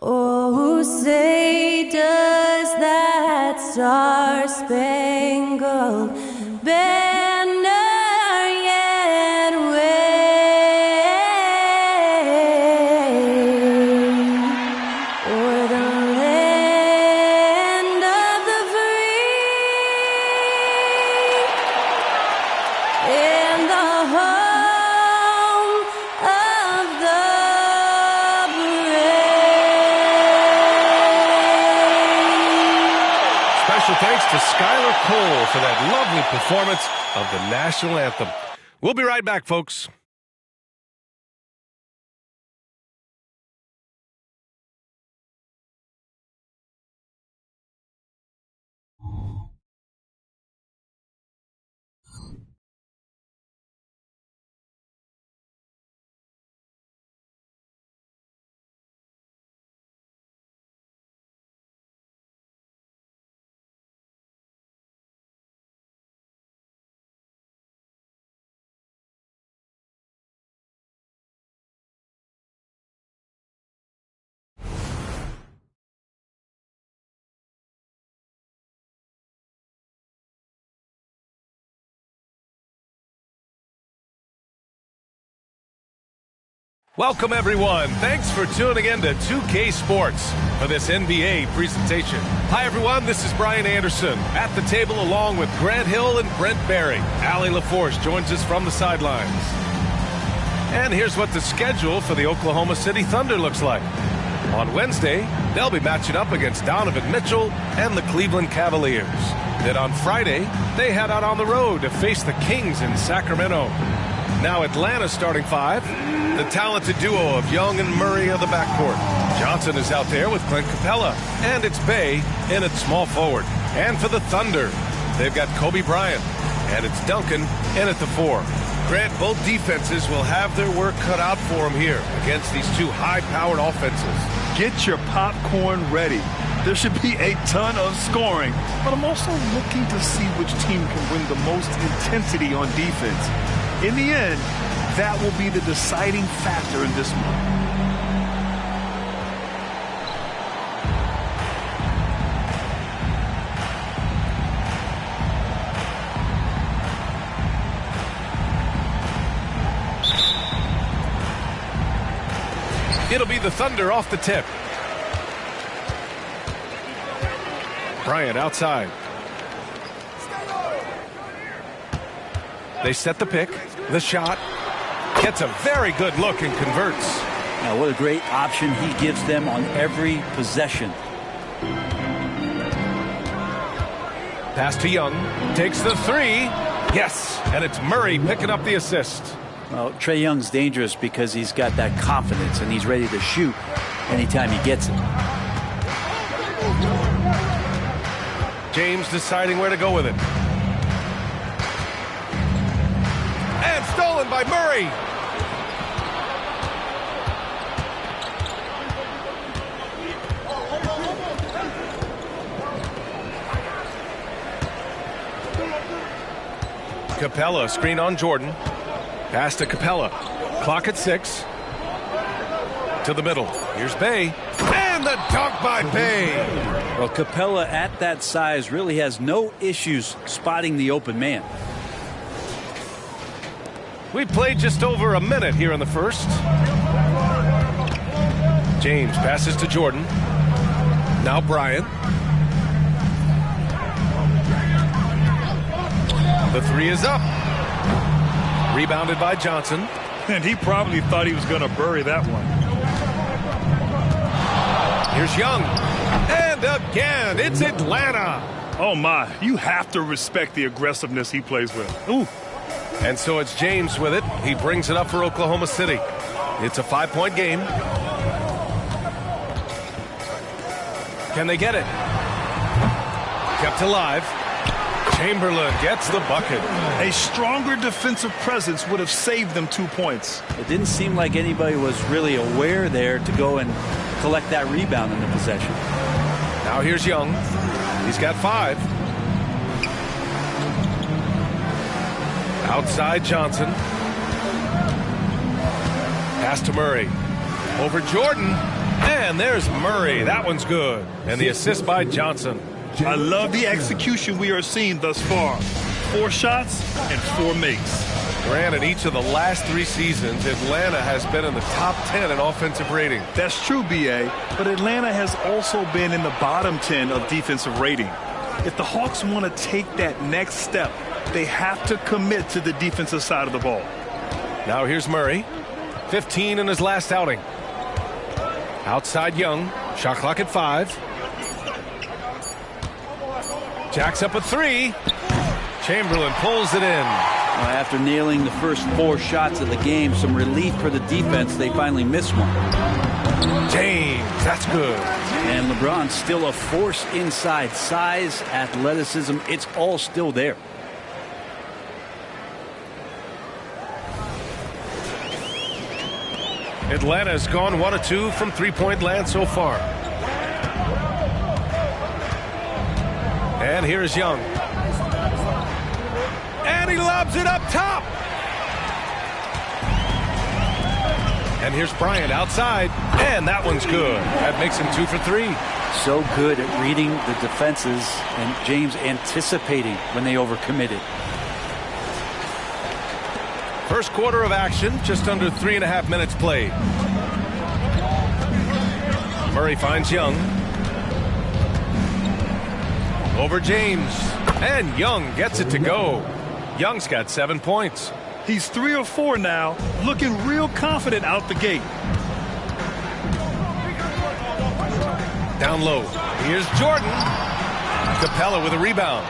Oh, say does that star-spangled banner yet wave o'er the land of the free and the home of the Special thanks to Skylar Cole for that lovely performance of the national anthem. We'll be right back, folks. Welcome, everyone. Thanks for tuning in to 2K Sports for this NBA presentation. Hi, everyone. This is Brian Anderson at the table along with Grant Hill and Brent Barry. Allie LaForce joins us from the sidelines. And here's what the schedule for the Oklahoma City Thunder looks like. On Wednesday, they'll be matching up against Donovan Mitchell and the Cleveland Cavaliers. Then on Friday, they head out on the road to face the Kings in Sacramento. Now Atlanta's starting five, the talented duo of Young and Murray of the backcourt. Johnson is out there with Clint Capella, and it's Bay in at small forward. And for the Thunder, they've got Kobe Bryant, and it's Duncan in at the four. Grant, both defenses will have their work cut out for them here against these two high-powered offenses. Get your popcorn ready. There should be a ton of scoring, but I'm also looking to see which team can bring the most intensity on defense. In the end, that will be the deciding factor in this one. It'll be the Thunder off the tip. Bryant outside. They set the pick. The shot. Gets a very good look and converts. Now, what a great option he gives them on every possession. Pass to Young. Takes the three. Yes. And it's Murray picking up the assist. Well, Trae Young's dangerous because he's got that confidence and he's ready to shoot anytime he gets it. James deciding where to go with it. And stolen by Murray. Capella, screen on Jordan. Pass to Capella. Clock at 6. To the middle. Here's Bay. And the dunk by Bay. Well, Capella at that size really has no issues spotting the open man. We played just over a minute here in the first. James passes to Jordan. Now Bryant. The three is up. Rebounded by Johnson. And he probably thought he was going to bury that one. Here's Young. And again, it's Atlanta. Oh, my. You have to respect the aggressiveness he plays with. Ooh. And so it's James with it. He brings it up for Oklahoma City. It's a 5-point game. Can they get it? Kept alive. Chamberlain gets the bucket. A stronger defensive presence would have saved them 2 points. It didn't seem like anybody was really aware there to go and collect that rebound in the possession. Now here's Young. He's got 5. Outside Johnson. Pass to Murray. Over Jordan. And there's Murray. That one's good. And the assist by Johnson. I love the execution we are seeing thus far. 4 shots and 4 makes. Grant, in each of the last 3 seasons, Atlanta has been in the top 10 in offensive rating. That's true, B.A., but Atlanta has also been in the bottom 10 of defensive rating. If the Hawks want to take that next step, they have to commit to the defensive side of the ball. Now here's Murray. 15 in his last outing. Outside Young. Shot clock at 5. Jacks up a 3. Chamberlain pulls it in. After nailing the first 4 shots of the game, some relief for the defense. They finally missed one. James, that's good. And LeBron still a force inside. Size, athleticism, it's all still there. Atlanta's gone 1 of 2 from three-point land so far. And here's Young. And he lobs it up top. And here's Bryant outside. And that one's good. That makes him 2 for 3. So good at reading the defenses, and James anticipating when they overcommitted. First quarter of action, just under 3.5 minutes played. Murray finds Young. Over James. And Young gets it to go. Young's got 7 points. He's 3 or 4 now, looking real confident out the gate. Down low. Here's Jordan. Capella with a rebound.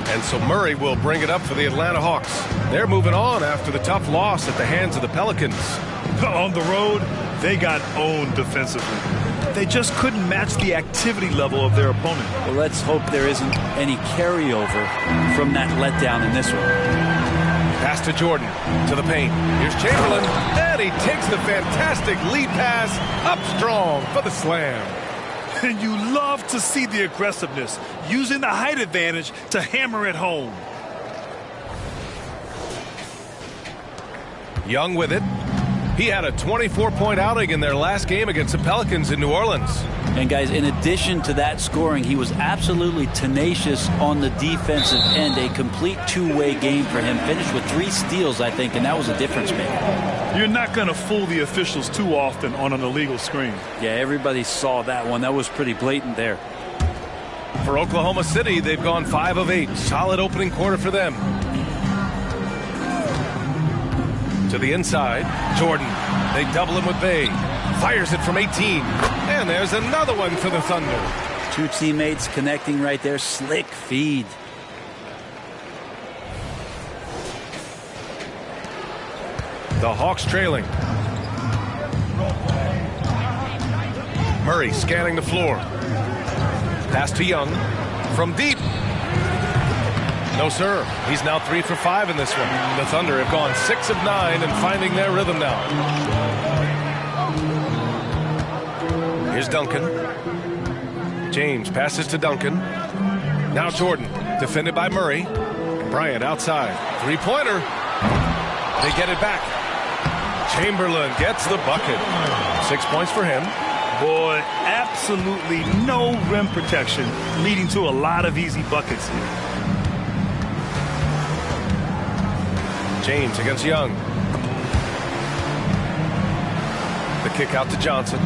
And so Murray will bring it up for the Atlanta Hawks. They're moving on after the tough loss at the hands of the Pelicans. On the road, they got owned defensively. They just couldn't match the activity level of their opponent. Well, let's hope there isn't any carryover from that letdown in this one. Pass to Jordan, to the paint. Here's Chamberlain, and he takes the fantastic lead pass up strong for the slam. And you love to see the aggressiveness, using the height advantage to hammer it home. Young with it. He had a 24-point outing in their last game against the Pelicans in New Orleans. And guys, in addition to that scoring, he was absolutely tenacious on the defensive end. A complete two-way game for him. Finished with 3 steals, I think, and that was a difference maker. You're not going to fool the officials too often on an illegal screen. Yeah, everybody saw that one. That was pretty blatant there. For Oklahoma City, they've gone 5 of 8. Solid opening quarter for them. To the inside, Jordan. They double him with Bay. Fires it from 18. And there's another one for the Thunder. 2 teammates connecting right there. Slick feed. The Hawks trailing. Murray scanning the floor. Pass to Young. From deep. No, sir. He's now 3 for 5 in this one. The Thunder have gone 6 of 9 and finding their rhythm now. Here's Duncan. James passes to Duncan. Now Jordan, defended by Murray. Bryant outside. 3-pointer. They get it back. Chamberlain gets the bucket. 6 points for him. Boy, absolutely no rim protection, leading to a lot of easy buckets here. James against Young. The kick out to Johnson.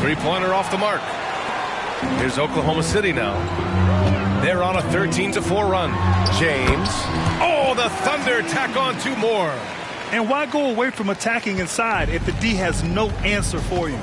3-pointer off the mark. Here's Oklahoma City now. They're on a 13-4 run. James. Oh, the Thunder tack on 2 more. And why go away from attacking inside if the D has no answer for you?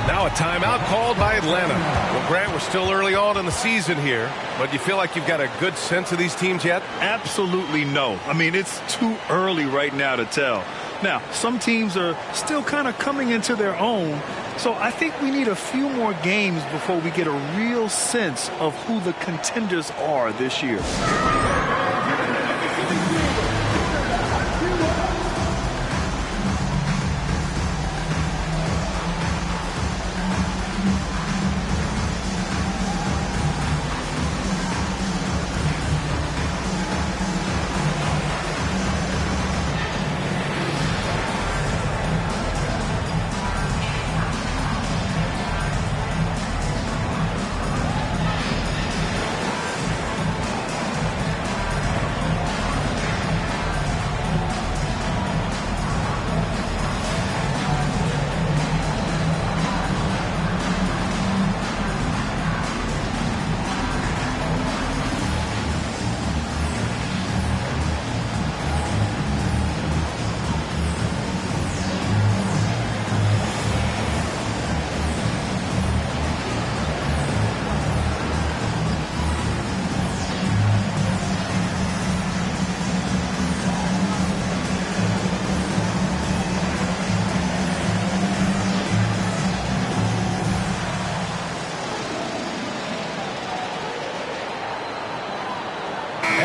Now a timeout called by Atlanta. Well, Grant, we're still early on in the season here, but you feel like you've got a good sense of these teams yet? Absolutely no. I mean, it's too early right now to tell. Now, some teams are still kind of coming into their own, so I think we need a few more games before we get a real sense of who the contenders are this year.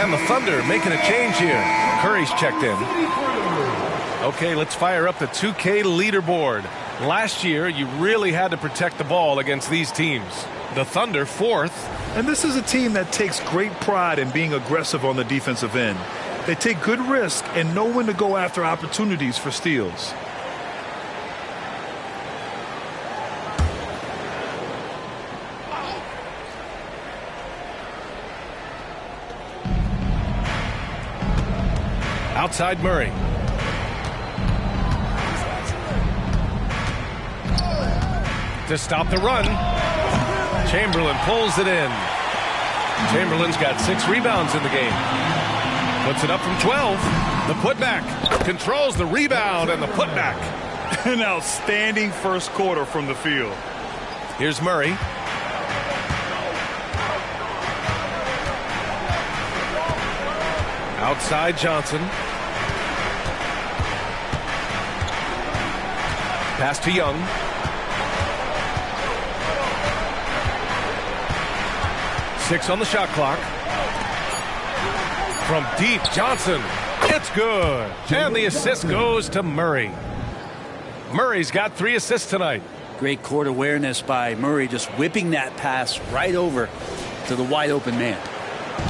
And the Thunder making a change here. Curry's checked in. Okay, let's fire up the 2K leaderboard. Last year, you really had to protect the ball against these teams. The Thunder, 4th. And this is a team that takes great pride in being aggressive on the defensive end. They take good risk and know when to go after opportunities for steals. Outside Murray. To stop the run. Chamberlain pulls it in. Chamberlain's got 6 rebounds in the game. Puts it up from 12. The putback. Controls the rebound and the putback. An outstanding first quarter from the field. Here's Murray. Outside Johnson. Pass to Young. Six on the shot clock. From deep, Johnson. It's good. And the assist goes to Murray. Murray's got 3 assists tonight. Great court awareness by Murray, just whipping that pass right over to the wide open man.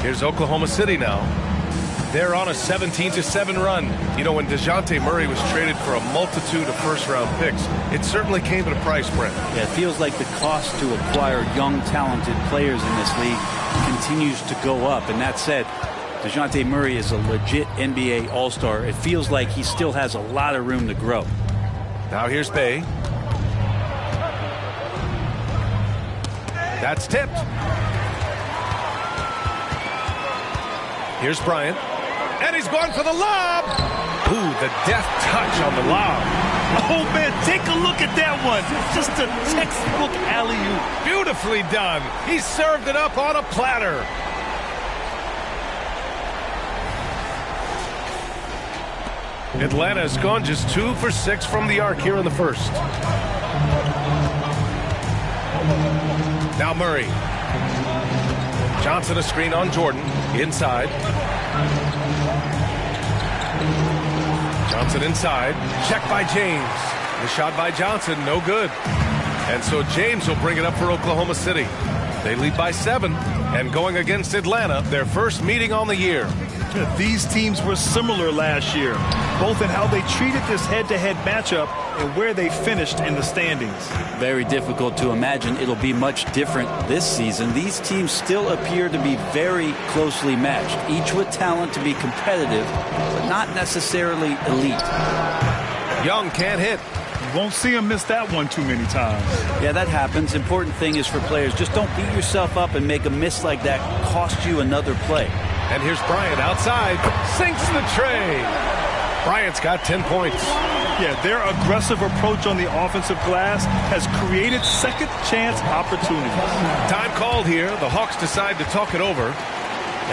Here's Oklahoma City now. They're on a 17-7 run. You know, when DeJounte Murray was traded for a multitude of first-round picks, it certainly came at a price, Brent. Yeah, it feels like the cost to acquire young, talented players in this league continues to go up. And that said, DeJounte Murray is a legit NBA All-Star. It feels like he still has a lot of room to grow. Now here's Bey. That's tipped. Here's Bryant. And he's going for the lob. Ooh, the deft touch on the lob. Oh, man, take a look at that one. Just a textbook alley-oop. Beautifully done. He served it up on a platter. Atlanta has gone just 2 for 6 from the arc here in the first. Now Murray. Johnson a screen on Jordan. Inside. Johnson inside. Check by James. The shot by Johnson, no good. And so James will bring it up for Oklahoma City. They lead by 7. And going against Atlanta, their first meeting on the year. These teams were similar last year, both in how they treated this head-to-head matchup and where they finished in the standings. Very difficult to imagine it'll be much different this season. These teams still appear to be very closely matched, each with talent to be competitive, but not necessarily elite. Young can't hit. You won't see him miss that one too many times. Yeah, that happens. Important thing is for players, just don't beat yourself up and make a miss like that cost you another play. And here's Bryant outside. Sinks the tray. Bryant's got 10 points. Yeah, their aggressive approach on the offensive glass has created second chance opportunities. Time called here. The Hawks decide to talk it over.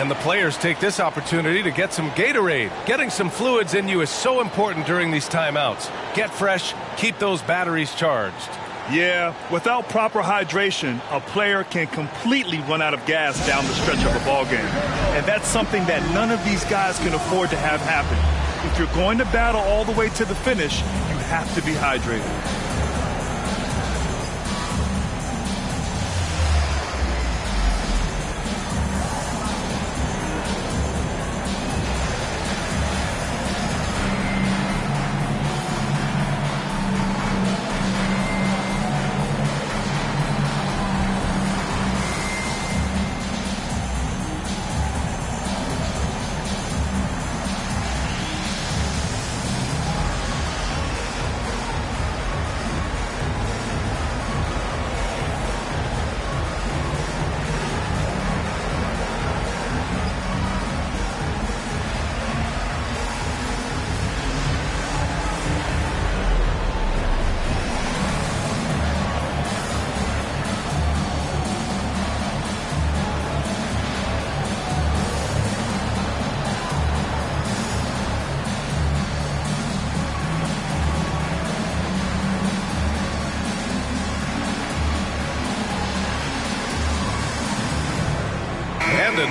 And the players take this opportunity to get some Gatorade. Getting some fluids in you is so important during these timeouts. Get fresh. Keep those batteries charged. Yeah, without proper hydration, a player can completely run out of gas down the stretch of a ball game. And that's something that none of these guys can afford to have happen. If you're going to battle all the way to the finish, you have to be hydrated.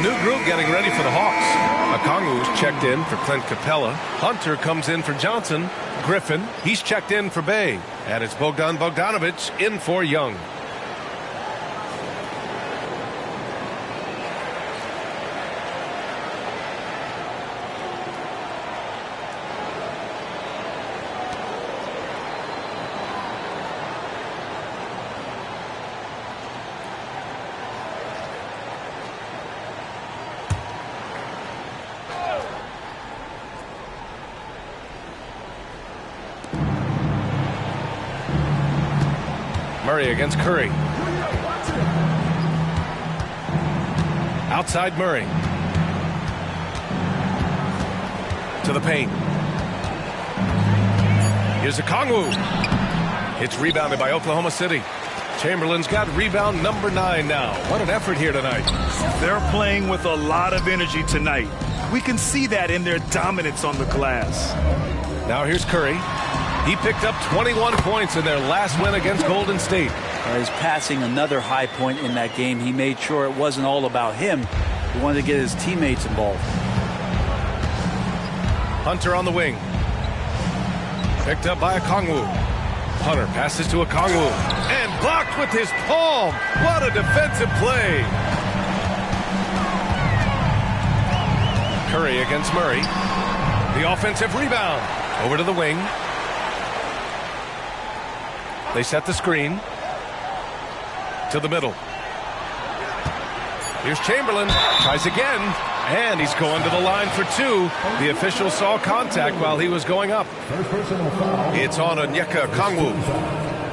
new group getting ready for the Hawks. Okongwu's checked in for Clint Capella. Hunter comes in for Johnson. Griffin, he's checked in for Bay. And it's Bogdan Bogdanovic in for Young. Murray against Curry. Outside Murray. To the paint. Here's Okongwu. It's rebounded by Oklahoma City. Chamberlain's got rebound number 9 now. What an effort here tonight. They're playing with a lot of energy tonight. We can see that in their dominance on the glass. Now here's Curry. He picked up 21 points in their last win against Golden State. He's passing another high point in that game. He made sure it wasn't all about him. He wanted to get his teammates involved. Hunter on the wing. Picked up by Okongwu. Hunter passes to Okongwu. And blocked with his palm. What a defensive play. Curry against Murray. The offensive rebound. Over to the wing. They set the screen. To the middle. Here's Chamberlain. Tries again. And he's going to the line for 2. The official saw contact while he was going up. It's on Onyeka Okongwu.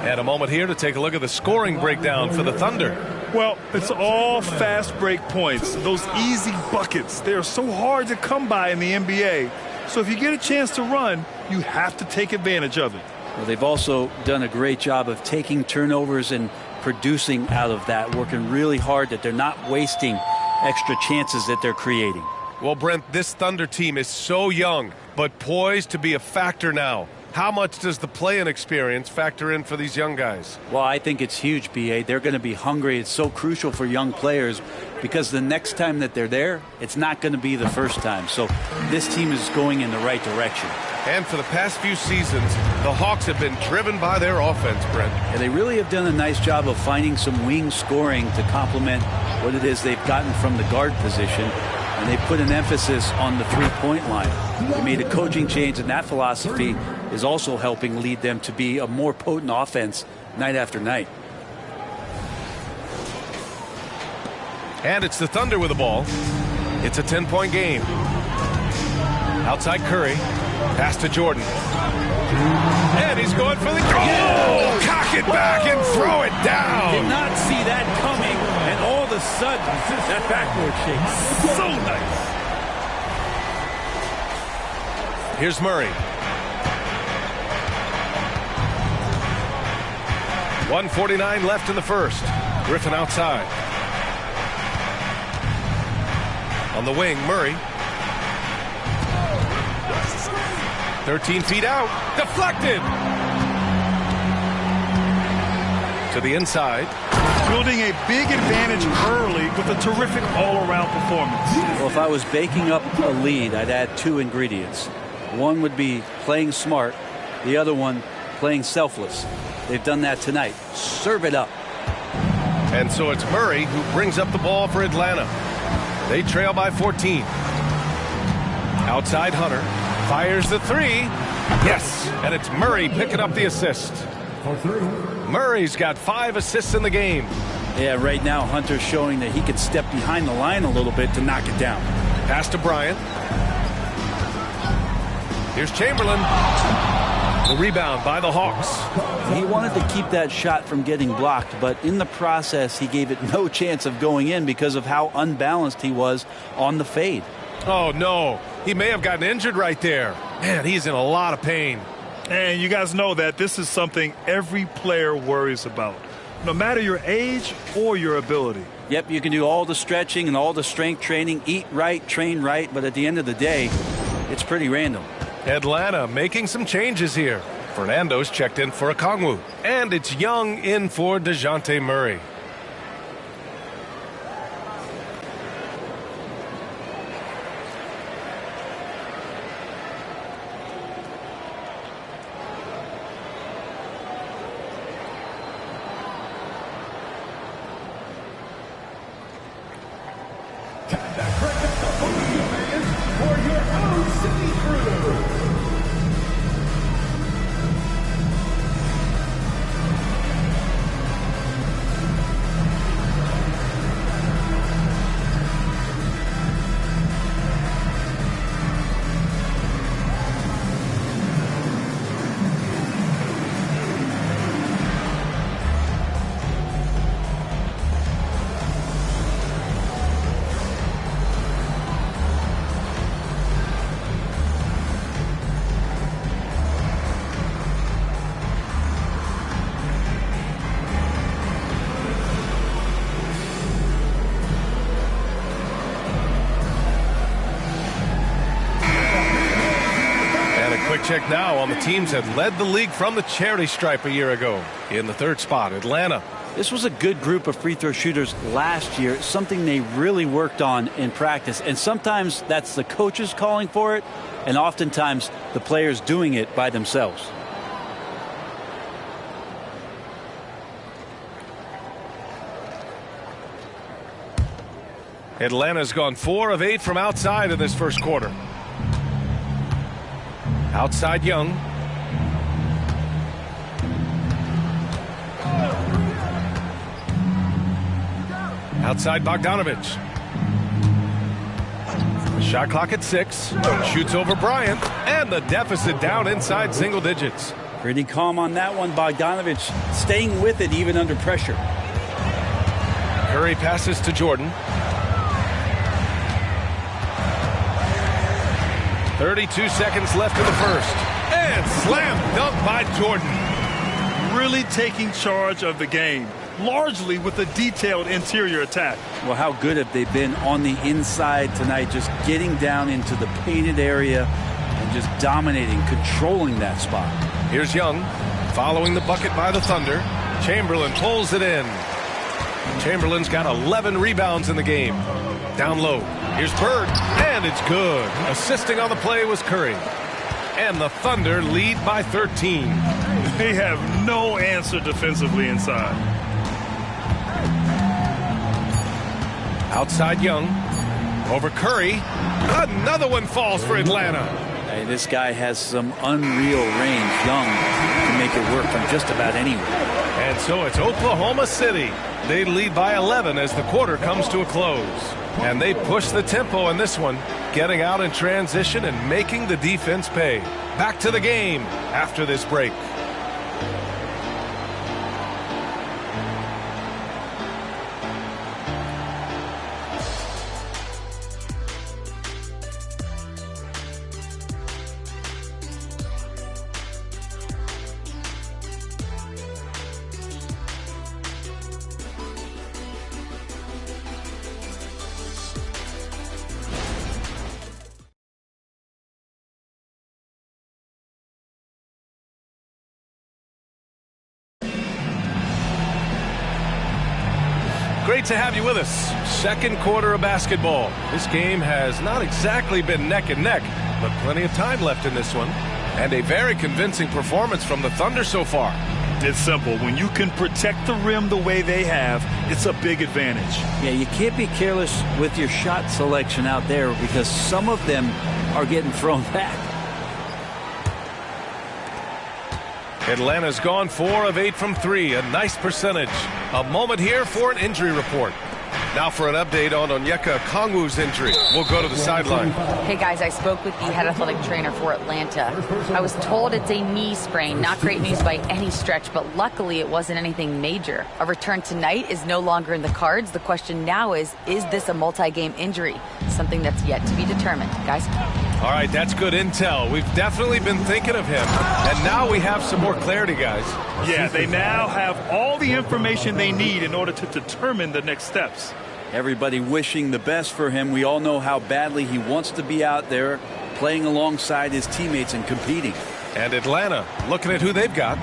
And a moment here to take a look at the scoring breakdown for the Thunder. Well, it's all fast break points. Those easy buckets. They are so hard to come by in the NBA. So if you get a chance to run, you have to take advantage of it. Well, they've also done a great job of taking turnovers and producing out of that, working really hard that they're not wasting extra chances that they're creating. Well, Brent, this Thunder team is so young, but poised to be a factor now. How much does the play-in experience factor in for these young guys? Well, I think it's huge, B.A. They're going to be hungry. It's so crucial for young players because the next time that they're there, it's not going to be the first time. So this team is going in the right direction. And for the past few seasons, the Hawks have been driven by their offense, Brent. And they really have done a nice job of finding some wing scoring to complement what it is they've gotten from the guard position. And they put an emphasis on the three-point line. They made a coaching change, and that philosophy is also helping lead them to be a more potent offense night after night. And it's the Thunder with the ball. It's a 10-point game. Outside Curry. Pass to Jordan. And he's going for the... Oh! Cock it back and throw it down. Did not see that coming, and all of a sudden, that backboard shake. So nice. Here's Murray. 1:49 left in the first. Griffin outside. On the wing, Murray. 13 feet out. Deflected. To the inside. Building a big advantage early with a terrific all-around performance. Well, if I was baking up a lead, I'd add 2 ingredients. One would be playing smart. The other one, playing selfless. They've done that tonight. Serve it up. And so it's Murray who brings up the ball for Atlanta. They trail by 14. Outside Hunter. Fires the 3. Yes. And it's Murray picking up the assist. Murray's got 5 assists in the game. Yeah, right now Hunter's showing that he can step behind the line a little bit to knock it down. Pass to Bryant. Here's Chamberlain. The rebound by the Hawks. He wanted to keep that shot from getting blocked, but in the process he gave it no chance of going in because of how unbalanced he was on the fade. Oh, no. He may have gotten injured right there. Man, he's in a lot of pain. And you guys know that this is something every player worries about, no matter your age or your ability. Yep, you can do all the stretching and all the strength training, eat right, train right, but at the end of the day, it's pretty random. Atlanta making some changes here. Fernando's checked in for Okongwu. And it's Young in for DeJounte Murray. For your own city crew. Check now on the teams that led the league from the charity stripe a year ago. In the third spot, Atlanta. This was a good group of free throw shooters last year, something they really worked on in practice. And sometimes that's the coaches calling for it, and oftentimes the players doing it by themselves. Atlanta's gone 4 of 8 from outside in this first quarter. Outside Young. Outside Bogdanovich. The shot clock at 6. Shoots over Bryant. And the deficit down inside single digits. Pretty calm on that one. Bogdanovich staying with it even under pressure. Curry passes to Jordan. 32 seconds left in the first. And slam dunk by Jordan. Really taking charge of the game, largely with a detailed interior attack. Well, how good have they been on the inside tonight, just getting down into the painted area and just dominating, controlling that spot. Here's Young following the bucket by the Thunder. Chamberlain pulls it in. Chamberlain's got 11 rebounds in the game. Down low. Here's Bird, and it's good. Assisting on the play was Curry. And the Thunder lead by 13. They have no answer defensively inside. Outside Young. Over Curry. Another one falls for Atlanta. Hey, this guy has some unreal range. Young can make it work from just about anywhere. And so it's Oklahoma City. They lead by 11 as the quarter comes to a close. And they push the tempo in this one, getting out in transition and making the defense pay. Back to the game after this break. Great to have you with us. Second quarter of basketball. This game has not exactly been neck and neck, but plenty of time left in this one. And a very convincing performance from the Thunder so far. It's simple. When you can protect the rim the way they have, it's a big advantage. Yeah, you can't be careless with your shot selection out there because some of them are getting thrown back. Atlanta's gone 4 of 8 from 3, a nice percentage. A moment here for an injury report. Now for an update on Onyeka Okongwu's injury. We'll go to the sideline. Hey guys, I spoke with the head athletic trainer for Atlanta. I was told it's a knee sprain, not great news by any stretch, but luckily it wasn't anything major. A return tonight is no longer in the cards. The question now is this a multi-game injury? Something that's yet to be determined. Guys? All right, that's good intel. We've definitely been thinking of him. And now we have some more clarity, guys. Yeah, they now have all the information they need in order to determine the next steps. Everybody wishing the best for him. We all know how badly he wants to be out there playing alongside his teammates and competing. And Atlanta, looking at who they've got.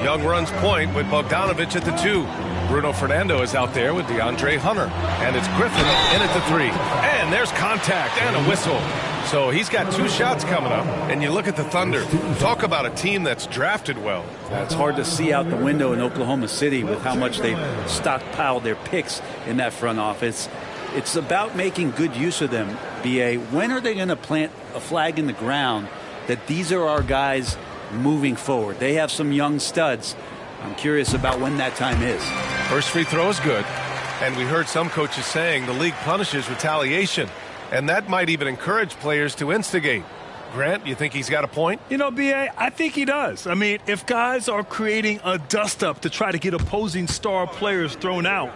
Young runs point with Bogdanovich at the 2. Bruno Fernando is out there with DeAndre Hunter. And it's Griffin in at the 3. And there's contact and a whistle. So he's got 2 shots coming up. And you look at the Thunder. Talk about a team that's drafted well. It's hard to see out the window in Oklahoma City with how much they've stockpiled their picks in that front office. It's about making good use of them, B.A. When are they going to plant a flag in the ground that these are our guys moving forward? They have some young studs. I'm curious about when that time is. First free throw is good. And we heard some coaches saying the league punishes retaliation. And that might even encourage players to instigate. Grant, you think he's got a point? You know, B.A., I think he does. I mean, if guys are creating a dust-up to try to get opposing star players thrown out,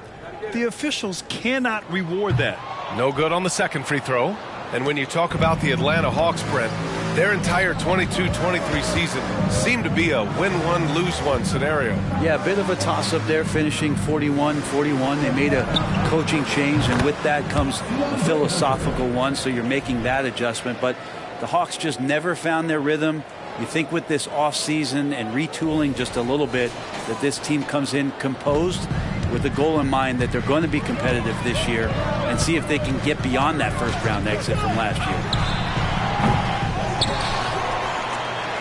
the officials cannot reward that. No good on the second free throw. And when you talk about the Atlanta Hawks, Brent, their entire 22-23 season seemed to be a win-one, lose-one scenario. Yeah, a bit of a toss-up there, finishing 41-41. They made a coaching change, and with that comes a philosophical one, so you're making that adjustment. But the Hawks just never found their rhythm. You think with this offseason and retooling just a little bit that this team comes in composed with the goal in mind that they're going to be competitive this year and see if they can get beyond that first-round exit from last year.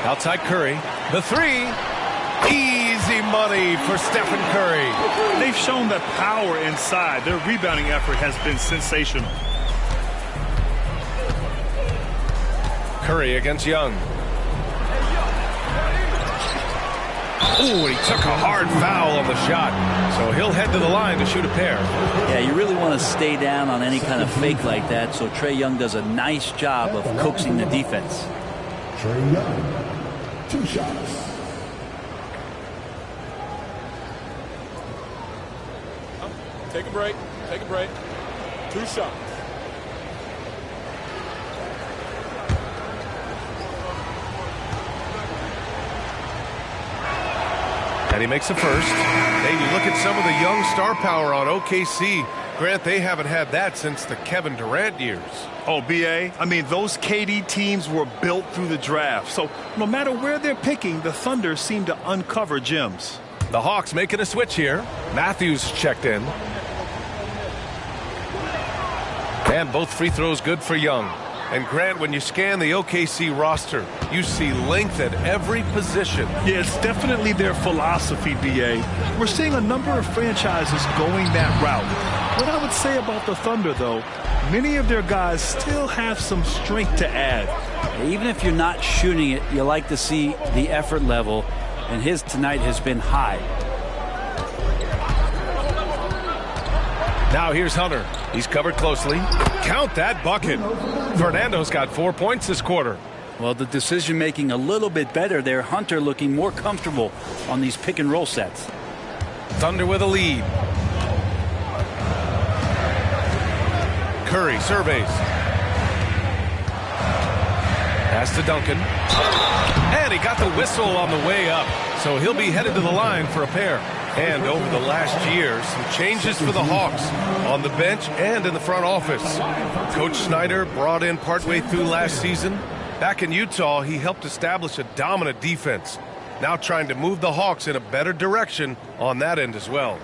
Outside Curry. The three. Easy money for Stephen Curry. They've shown that power inside. Their rebounding effort has been sensational. Curry against Young. Ooh, and he took a hard foul on the shot. So he'll head to the line to shoot a pair. Yeah, you really want to stay down on any kind of fake like that. So Trae Young does a nice job of coaxing the defense. Trae Young, 2 shots. Take a break. Take a break. 2 shots. And he makes the first. Hey, you look at some of the young star power on OKC. Grant, they haven't had that since the Kevin Durant years. Oh, B.A., I mean, those KD teams were built through the draft. So no matter where they're picking, the Thunder seem to uncover gems. The Hawks making a switch here. Matthews checked in. And both free throws good for Young. And Grant, when you scan the OKC roster, you see length at every position. Yeah, it's definitely their philosophy, B.A. We're seeing a number of franchises going that route. What I would say about the Thunder, though, many of their guys still have some strength to add. Even if you're not shooting it, you like to see the effort level, and his tonight has been high. Now here's Hunter. He's covered closely. Count that bucket. Fernando's got 4 points this quarter. Well, the decision making a little bit better there. Hunter looking more comfortable on these pick and roll sets. Thunder with a lead. Curry surveys. Pass to Duncan. And he got the whistle on the way up. So he'll be headed to the line for a pair. And over the last year, some changes for the Hawks on the bench and in the front office. Coach Snyder brought in partway through last season. Back in Utah, he helped establish a dominant defense. Now trying to move the Hawks in a better direction on that end as well.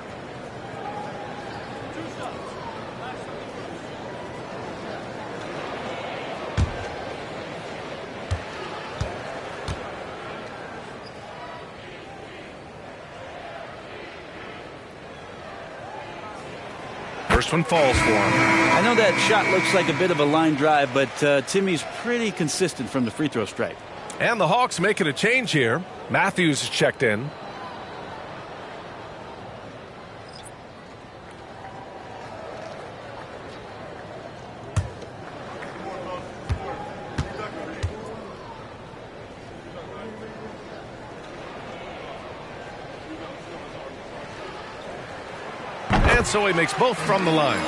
First one falls for him. I know that shot looks like a bit of a line drive, but Timmy's pretty consistent from the free throw stripe. And the Hawks making a change here. Matthews is checked in. And so he makes both from the line.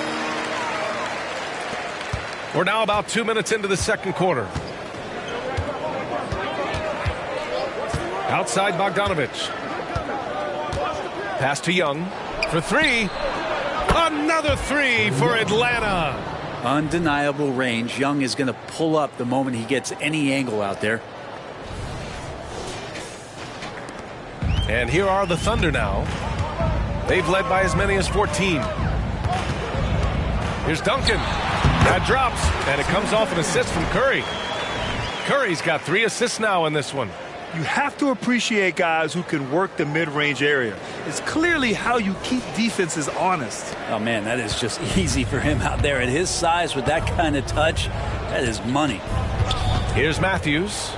We're now about 2 minutes into the second quarter. Outside Bogdanovich. Pass to Young for three. Another three for Atlanta. Undeniable range. Young is going to pull up the moment he gets any angle out there. And here are the Thunder now. They've led by as many as 14. Here's Duncan. That drops, and it comes off an assist from Curry. Curry's got 3 assists now in this one. You have to appreciate guys who can work the mid-range area. It's clearly how you keep defenses honest. Oh, man, that is just easy for him out there. At his size, with that kind of touch, that is money. Here's Matthews.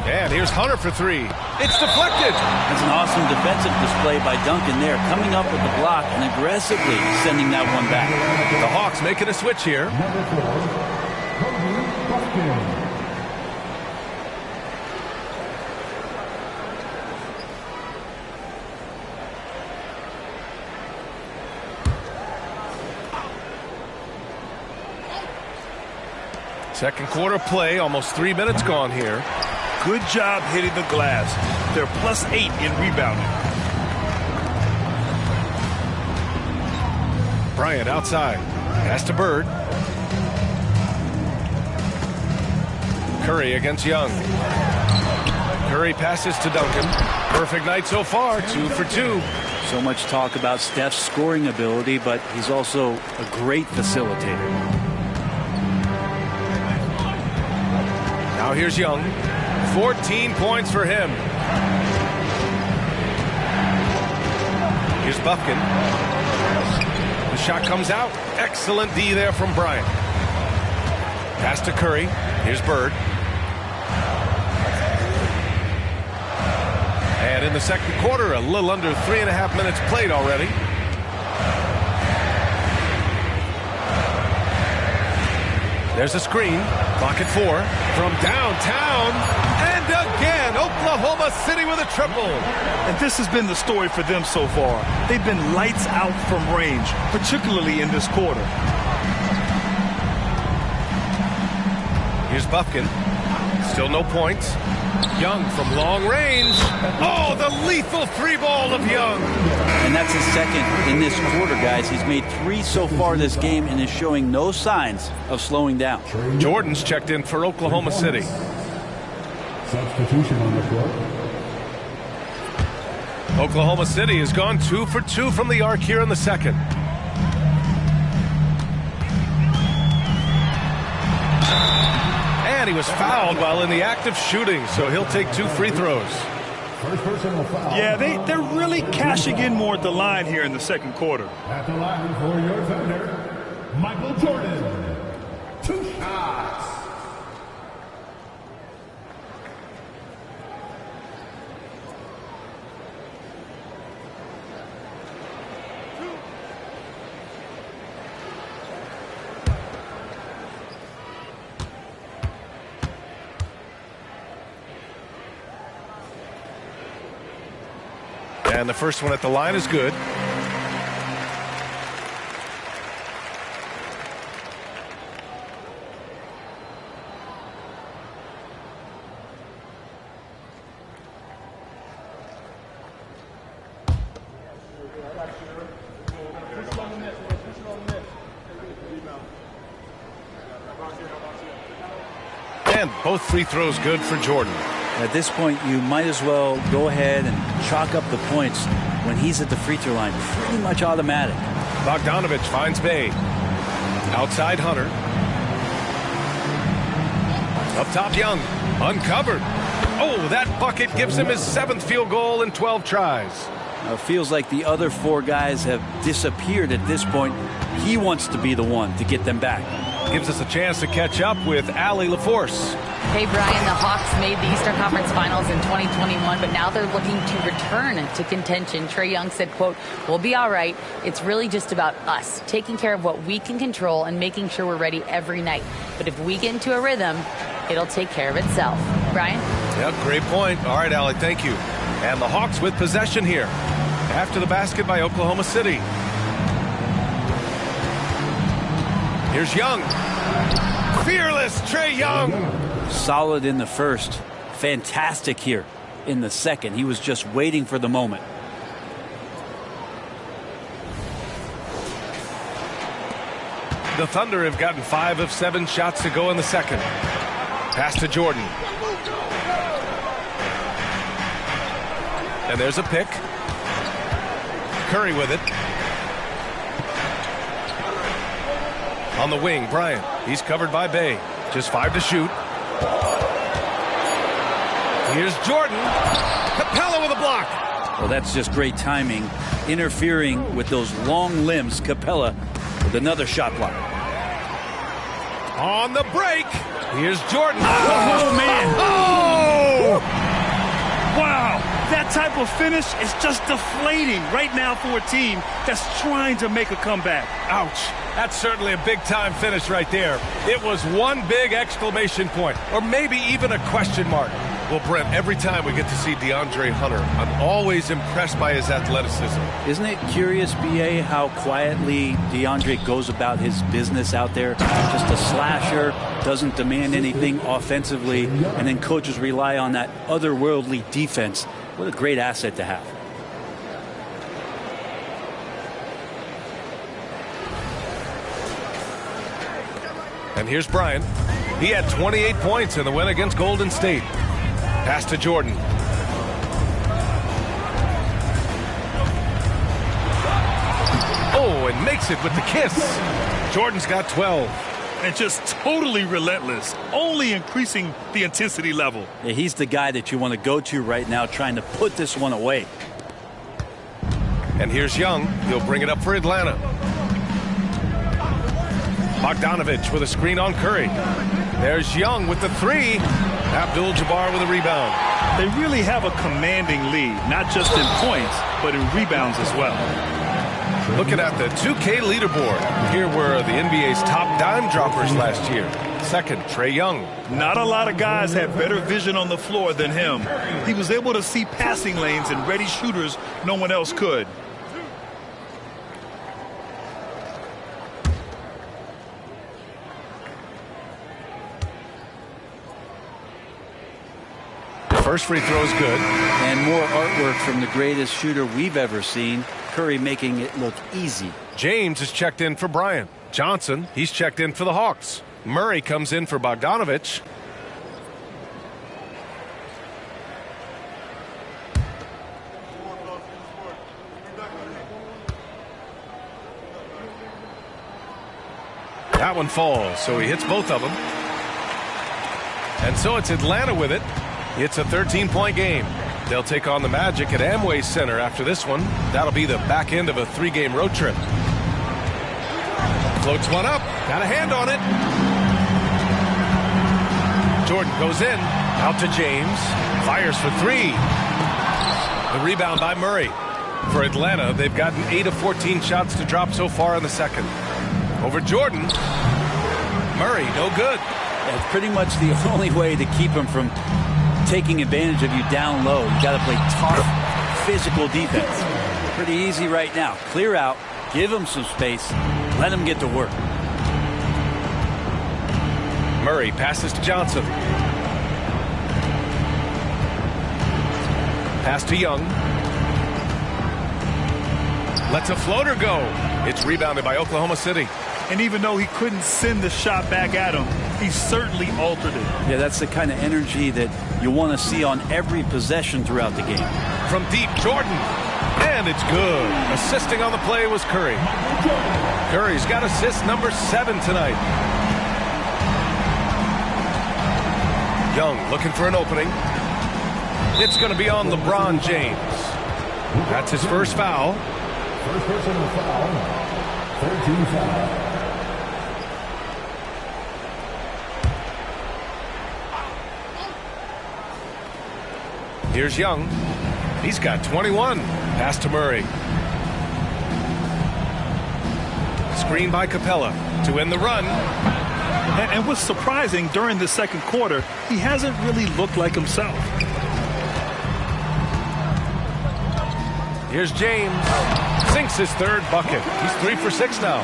And here's Hunter for three. It's deflected. That's an awesome defensive display by Duncan there, coming up with the block and aggressively sending that one back. The Hawks making a switch here. Number 4, Kobe Buffkin. Second quarter play, almost 3 minutes gone here. Good job hitting the glass. They're +8 in rebounding. Bryant outside. Pass to Bird. Curry against Young. Curry passes to Duncan. Perfect night so far, 2 for 2. So much talk about Steph's scoring ability, but he's also a great facilitator. Now here's Young. 14 points for him. Here's Buffkin. The shot comes out. Excellent D there from Bryant. Pass to Curry. Here's Bird. And in the second quarter, a little under 3.5 minutes played already. There's a screen. Clock at 4. From downtown. And again, Oklahoma City with a triple. And this has been the story for them so far. They've been lights out from range, particularly in this quarter. Here's Buffkin. Still no points. Young from long range. Oh, the lethal 3-ball of Young. And that's his second in this quarter, guys. He's made 3 so far this game and is showing no signs of slowing down. Jordan's checked in for Oklahoma City. Substitution on the floor. Oklahoma City has gone 2 for 2 from the arc here in the second. And he was fouled while in the act of shooting, so he'll take 2 free throws. First personal foul. Yeah, they're really cashing in more at the line here in the second quarter. At the line for your defender, Michael Jordan. 2 shots. And the first one at the line is good. And both free throws good for Jordan. At this point, you might as well go ahead and chalk up the points when he's at the free throw line. Pretty much automatic. Bogdanovich finds Bay. Outside Hunter. Up top Young. Uncovered. Oh, that bucket gives him his 7th field goal in 12 tries. It feels like the other 4 guys have disappeared at this point. He wants to be the one to get them back. Gives us a chance to catch up with Allie LaForce. Hey, Brian, the Hawks made the Eastern Conference Finals in 2021, but now they're looking to return to contention. Trae Young said, quote, "We'll be all right. It's really just about us, taking care of what we can control and making sure we're ready every night. But if we get into a rhythm, it'll take care of itself." Brian? Yep, great point. All right, Allie, thank you. And the Hawks with possession here. After the basket by Oklahoma City. Here's Young. Fearless Trae Young. Solid in the first. Fantastic here in the second. He was just waiting for the moment. The Thunder have gotten 5 of 7 shots to go in the second. Pass to Jordan. And there's a pick. Curry with it. On the wing, Bryant. He's covered by Bay. Just 5 to shoot. Here's Jordan. Capella with a block. Well, that's just great timing. Interfering with those long limbs. Capella with another shot block. On the break. Here's Jordan. Oh, man. Oh! Wow. That type of finish is just deflating right now for a team that's trying to make a comeback. Ouch. That's certainly a big-time finish right there. It was one big exclamation point, or maybe even a question mark. Well, Brent, every time we get to see DeAndre Hunter, I'm always impressed by his athleticism. Isn't it curious, B.A., how quietly DeAndre goes about his business out there? Just a slasher, doesn't demand anything offensively, and then coaches rely on that otherworldly defense. What a great asset to have. And here's Bryant. He had 28 points in the win against Golden State. Pass to Jordan. Oh, and makes it with the kiss. Jordan's got 12. And just totally relentless, only increasing the intensity level. Yeah, he's the guy that you want to go to right now, trying to put this one away. And here's Young. He'll bring it up for Atlanta. Bogdanovich with a screen on Curry. There's Young with the three. Abdul-Jabbar with a rebound. They really have a commanding lead, not just in points, but in rebounds as well. Looking at the 2K leaderboard, here were the NBA's top dime droppers last year. Second, Trae Young. Not a lot of guys had better vision on the floor than him. He was able to see passing lanes and ready shooters no one else could. First free throw is good. And more artwork from the greatest shooter we've ever seen. Curry making it look easy. James is checked in for Bryant. Johnson, he's checked in for the Hawks. Murray comes in for Bogdanovich. That one falls, so he hits both of them. And so it's Atlanta with it. It's a 13-point game. They'll take on the Magic at Amway Center after this one. That'll be the back end of a 3-game road trip. Floats one up. Got a hand on it. Jordan goes in. Out to James. Fires for three. The rebound by Murray. For Atlanta, they've gotten 8 of 14 shots to drop so far in the second. Over Jordan. Murray, no good. That's pretty much the only way to keep him from taking advantage of you down low. You got to play tough, physical defense. Pretty easy right now. Clear out, give him some space, let him get to work. Murray passes to Johnson. Pass to Young. Lets a floater go. It's rebounded by Oklahoma City. And even though he couldn't send the shot back at him, he certainly altered it. Yeah, that's the kind of energy that you want to see on every possession throughout the game. From deep, Jordan. And it's good. Assisting on the play was Curry. Curry's got assist number 7 tonight. Young looking for an opening. It's going to be on LeBron James. That's his first foul. First personal foul. 13 foul. Here's Young. He's got 21. Pass to Murray. Screen by Capella to end the run. And what's surprising, during the second quarter, he hasn't really looked like himself. Here's James. Sinks his third bucket. He's 3 for 6 now.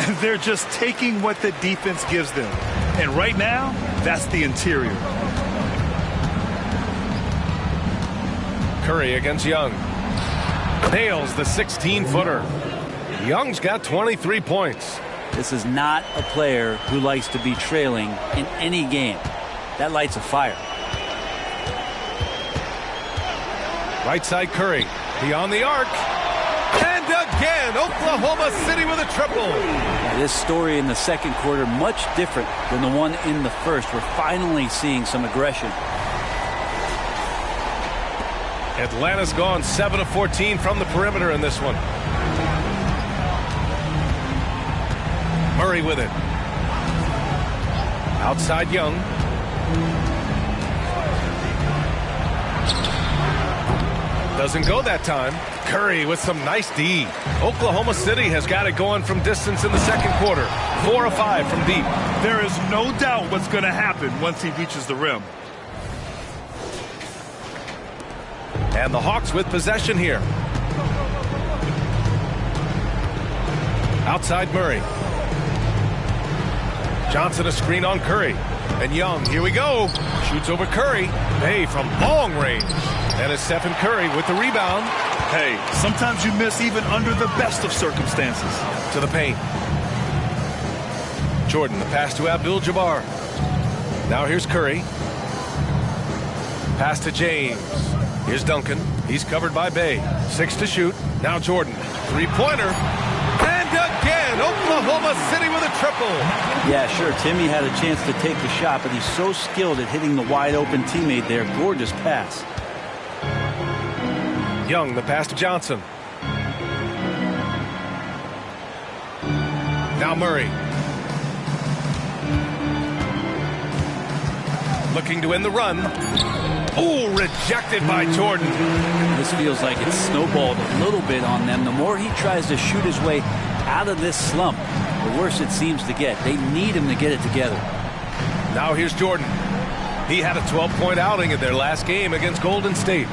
And they're just taking what the defense gives them. And right now, that's the interior. Curry against Young. Nails the 16-footer. Young's got 23 points. This is not a player who likes to be trailing in any game. That lights a fire. Right side Curry. Beyond the arc. And again, Oklahoma City with a triple. Now, this story in the second quarter, much different than the one in the first. We're finally seeing some aggression. Atlanta's gone 7 of 14 from the perimeter in this one. Murray with it. Outside Young. Doesn't go that time. Curry with some nice D. Oklahoma City has got it going from distance in the second quarter. 4 of 5 from deep. There is no doubt what's going to happen once he reaches the rim. And the Hawks with possession here. Outside Murray. Johnson a screen on Curry. And Young, here we go. Shoots over Curry. Hey, from long range. And it's Stephen Curry with the rebound. Hey, sometimes you miss even under the best of circumstances. To the paint. Jordan, the pass to Abdul-Jabbar. Now here's Curry. Pass to James. Here's Duncan. He's covered by Bay. 6 to shoot. Now Jordan. Three-pointer. And again, Oklahoma City with a triple. Yeah, sure. Timmy had a chance to take the shot, but he's so skilled at hitting the wide-open teammate there. Gorgeous pass. Young, the pass to Johnson. Now Murray. Looking to end the run. Oh, rejected by Jordan. This feels like it's snowballed a little bit on them. The more he tries to shoot his way out of this slump, the worse it seems to get. They need him to get it together. Now here's Jordan. He had a 12-point outing in their last game against Golden State.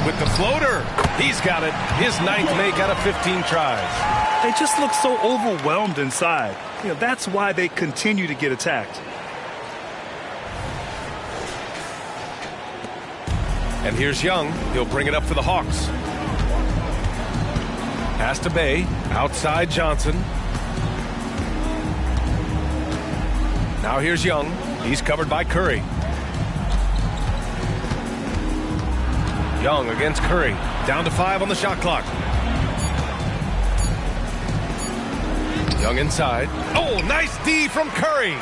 With the floater, he's got it. His 9th make out of 15 tries. They just look so overwhelmed inside. You know, that's why they continue to get attacked. And here's Young. He'll bring it up for the Hawks. Pass to Bay. Outside Johnson. Now here's Young. He's covered by Curry. Young against Curry. Down to 5 on the shot clock. Young inside. Oh, nice D from Curry.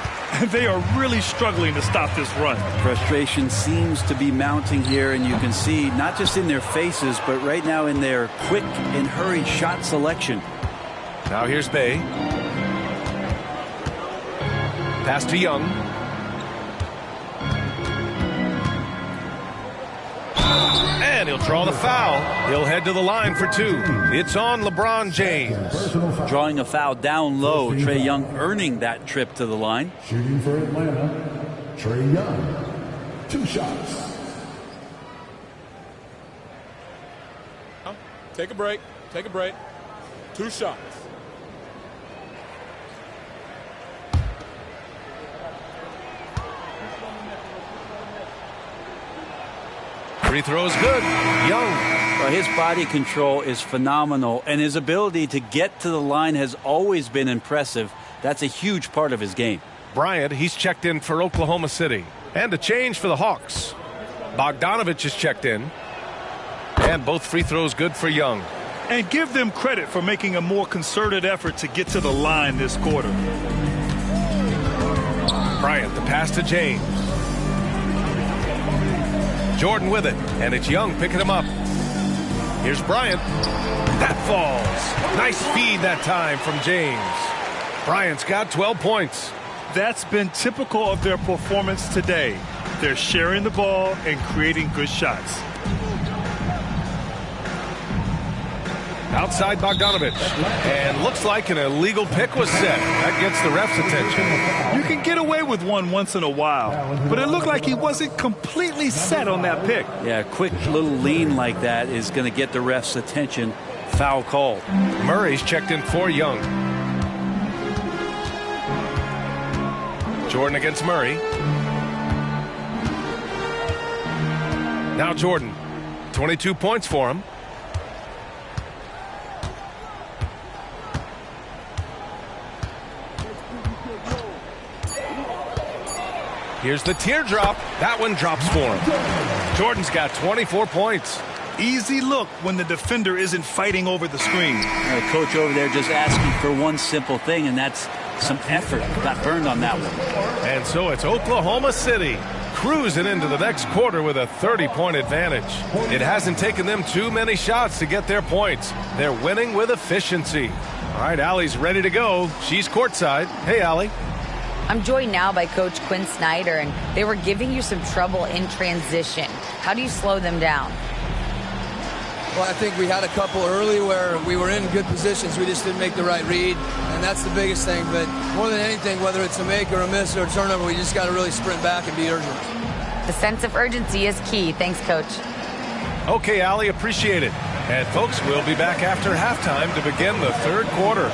They are really struggling to stop this run. Frustration seems to be mounting here, and you can see not just in their faces, but right now in their quick and hurried shot selection. Now here's Bay. Pass to Young. And he'll draw the foul. He'll head to the line for 2. It's on LeBron James. Drawing a foul down low. Trae Young earning that trip to the line. Shooting for Atlanta, Trae Young. 2 shots. Take a break. Take a break. 2 shots. Free throw is good. Young. Well, his body control is phenomenal, and his ability to get to the line has always been impressive. That's a huge part of his game. Bryant, he's checked in for Oklahoma City. And a change for the Hawks. Bogdanovich is checked in. And both free throws good for Young. And give them credit for making a more concerted effort to get to the line this quarter. Bryant, the pass to James. Jordan with it, and it's Young picking him up. Here's Bryant. That falls. Nice feed that time from James. Bryant's got 12 points. That's been typical of their performance today. They're sharing the ball and creating good shots. Outside Bogdanovich. And looks like an illegal pick was set. That gets the ref's attention. You can get away with one once in a while, but it looked like he wasn't completely set on that pick. Yeah, a quick little lean like that is going to get the ref's attention. Foul call. Murray's checked in for Young. Jordan against Murray. Now Jordan. 22 points for him. Here's the teardrop. That one drops for him. Jordan's got 24 points. Easy look when the defender isn't fighting over the screen. The coach over there just asking for one simple thing, and that's some effort. Got burned on that one. And so it's Oklahoma City cruising into the next quarter with a 30-point advantage. It hasn't taken them too many shots to get their points. They're winning with efficiency. All right, Allie's ready to go. She's courtside. Hey, Allie. I'm joined now by Coach Quinn Snyder, and they were giving you some trouble in transition. How do you slow them down? Well, I think we had a couple early where we were in good positions. We just didn't make the right read, and that's the biggest thing. But more than anything, whether it's a make or a miss or a turnover, we just got to really sprint back and be urgent. The sense of urgency is key. Thanks, Coach. Okay, Allie, appreciate it. And, folks, we'll be back after halftime to begin the third quarter.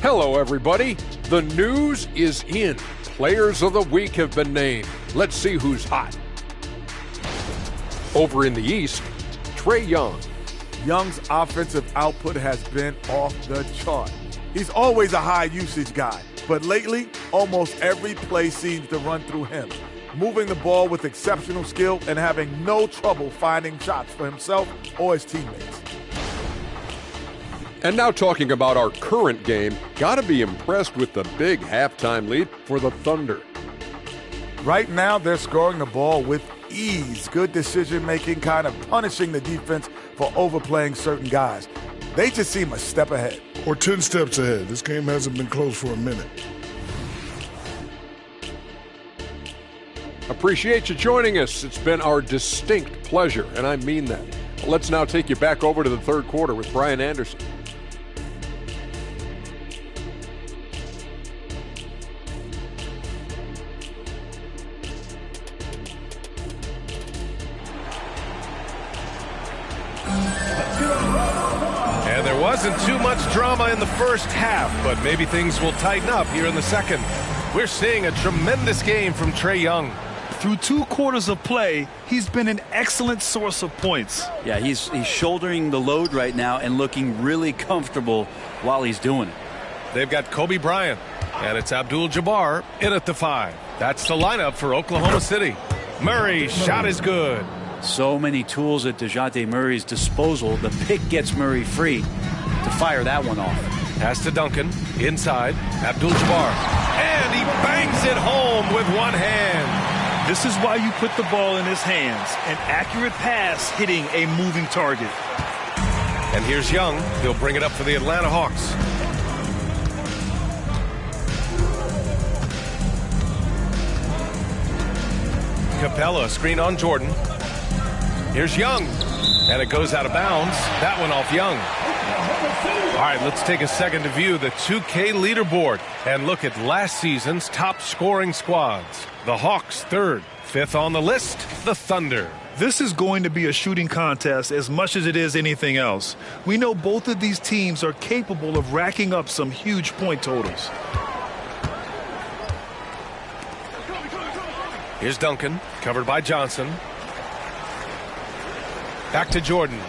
Hello, everybody. The news is in. Players of the week have been named. Let's see who's hot. Over in the East, Trae Young. Young's offensive output has been off the chart. He's always a high-usage guy, but lately, almost every play seems to run through him, moving the ball with exceptional skill and having no trouble finding shots for himself or his teammates. And now talking about our current game, gotta be impressed with the big halftime lead for the Thunder. Right now, they're scoring the ball with ease. Good decision-making, kind of punishing the defense for overplaying certain guys. They just seem a step ahead. Or 10 steps ahead. This game hasn't been close for a minute. Appreciate you joining us. It's been our distinct pleasure, and I mean that. Let's now take you back over to the third quarter with Brian Anderson. And there wasn't too much drama in the first half, but maybe things will tighten up here in the second. We're seeing a tremendous game from Trae Young. Through 2 quarters of play, he's been an excellent source of points. Yeah, he's shouldering the load right now and looking really comfortable while he's doing it. They've got Kobe Bryant, and it's Abdul-Jabbar in at the 5. That's the lineup for Oklahoma City. Murray's shot is good. So many tools at DeJounte Murray's disposal. The pick gets Murray free to fire that one off. Pass to Duncan. Inside. Abdul-Jabbar. And he bangs it home with one hand. This is why you put the ball in his hands. An accurate pass hitting a moving target. And here's Young. He'll bring it up for the Atlanta Hawks. Capella, screen on Jordan. Here's Young. And it goes out of bounds. That one off Young. All right, let's take a second to view the 2K leaderboard and look at last season's top scoring squads. The Hawks 3rd. 5th on the list, the Thunder. This is going to be a shooting contest as much as it is anything else. We know both of these teams are capable of racking up some huge point totals. Here's Duncan, covered by Johnson. Back to Jordan.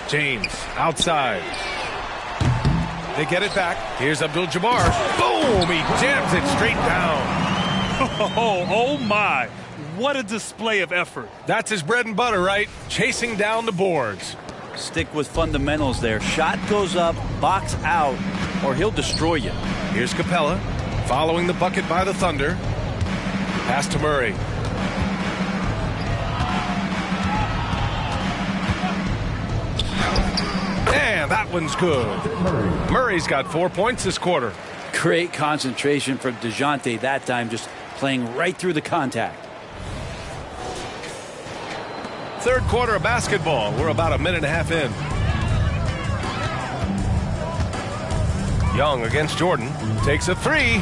James, outside. They get it back. Here's Abdul-Jabbar. Boom! He jams it straight down. Oh my. What a display of effort. That's his bread and butter, right? Chasing down the boards. Stick with fundamentals there. Shot goes up, box out, or he'll destroy you. Here's Capella, following the bucket by the Thunder. Pass to Murray. And that one's good. Murray's got 4 points this quarter. Great concentration from DeJounte that time, just playing right through the contact. Third quarter of basketball. We're about a minute and a half in. Young against Jordan. Takes a three.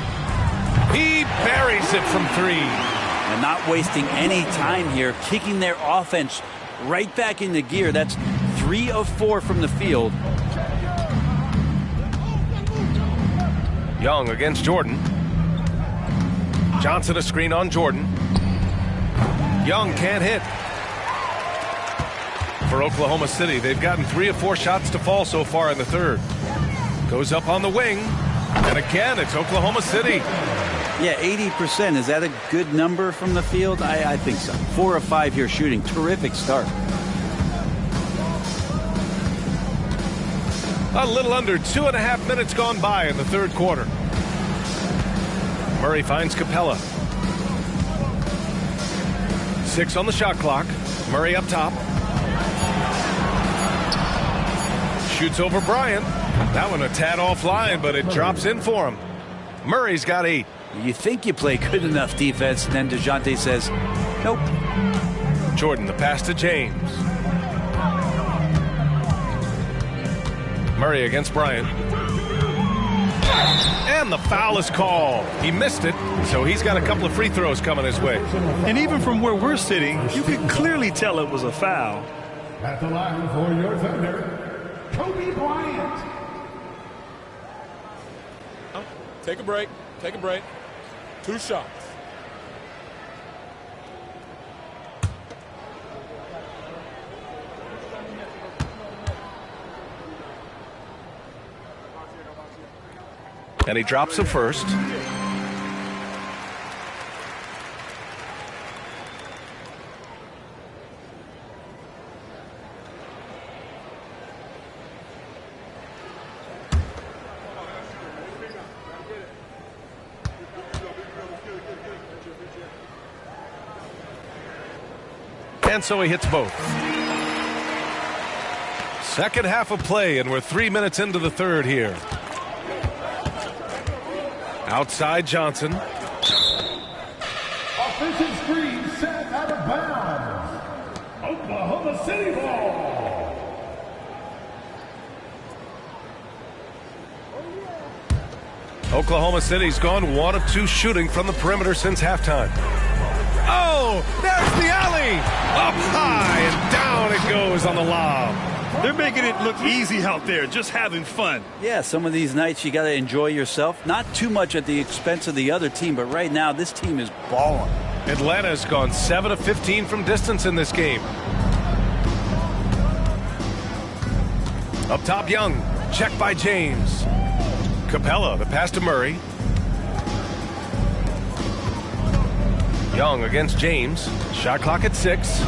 He buries it from 3. And not wasting any time here, kicking their offense right back into gear. That's 3 of 4 from the field. Young against Jordan. Johnson a screen on Jordan. Young can't hit. For Oklahoma City, they've gotten 3 of 4 shots to fall so far in the third. Goes up on the wing. And again, it's Oklahoma City. Yeah, 80%. Is that a good number from the field? I think so. 4 of 5 here shooting. Terrific start. A little under 2.5 minutes gone by in the third quarter. Murray finds Capella. 6 on the shot clock. Murray up top. Shoots over Bryant. That one a tad offline, but it drops in for him. Murray's got 8. You think you play good enough defense, and then DeJounte says, nope. Jordan, the pass to James. Murray against Bryant. And the foul is called. He missed it, so he's got a couple of free throws coming his way. And even from where we're sitting, you can clearly tell it was a foul. At the line for your Thunder, Kobe Bryant. Take a break. Take a break. 2 shots. And he drops the first. And so he hits both. Second half of play, and we're 3 minutes into the third here. Outside Johnson. Offensive screen set out of bounds. Oklahoma City ball. Oklahoma City's gone 1 of 2 shooting from the perimeter since halftime. Oh, there's the alley. Up high and down it goes on the lob. They're making it look easy out there, just having fun. Yeah, some of these nights you got to enjoy yourself. Not too much at the expense of the other team, but right now this team is balling. Atlanta's gone 7 of 15 from distance in this game. Up top, Young. Checked by James. Capella, the pass to Murray. Young against James. Shot clock at 6.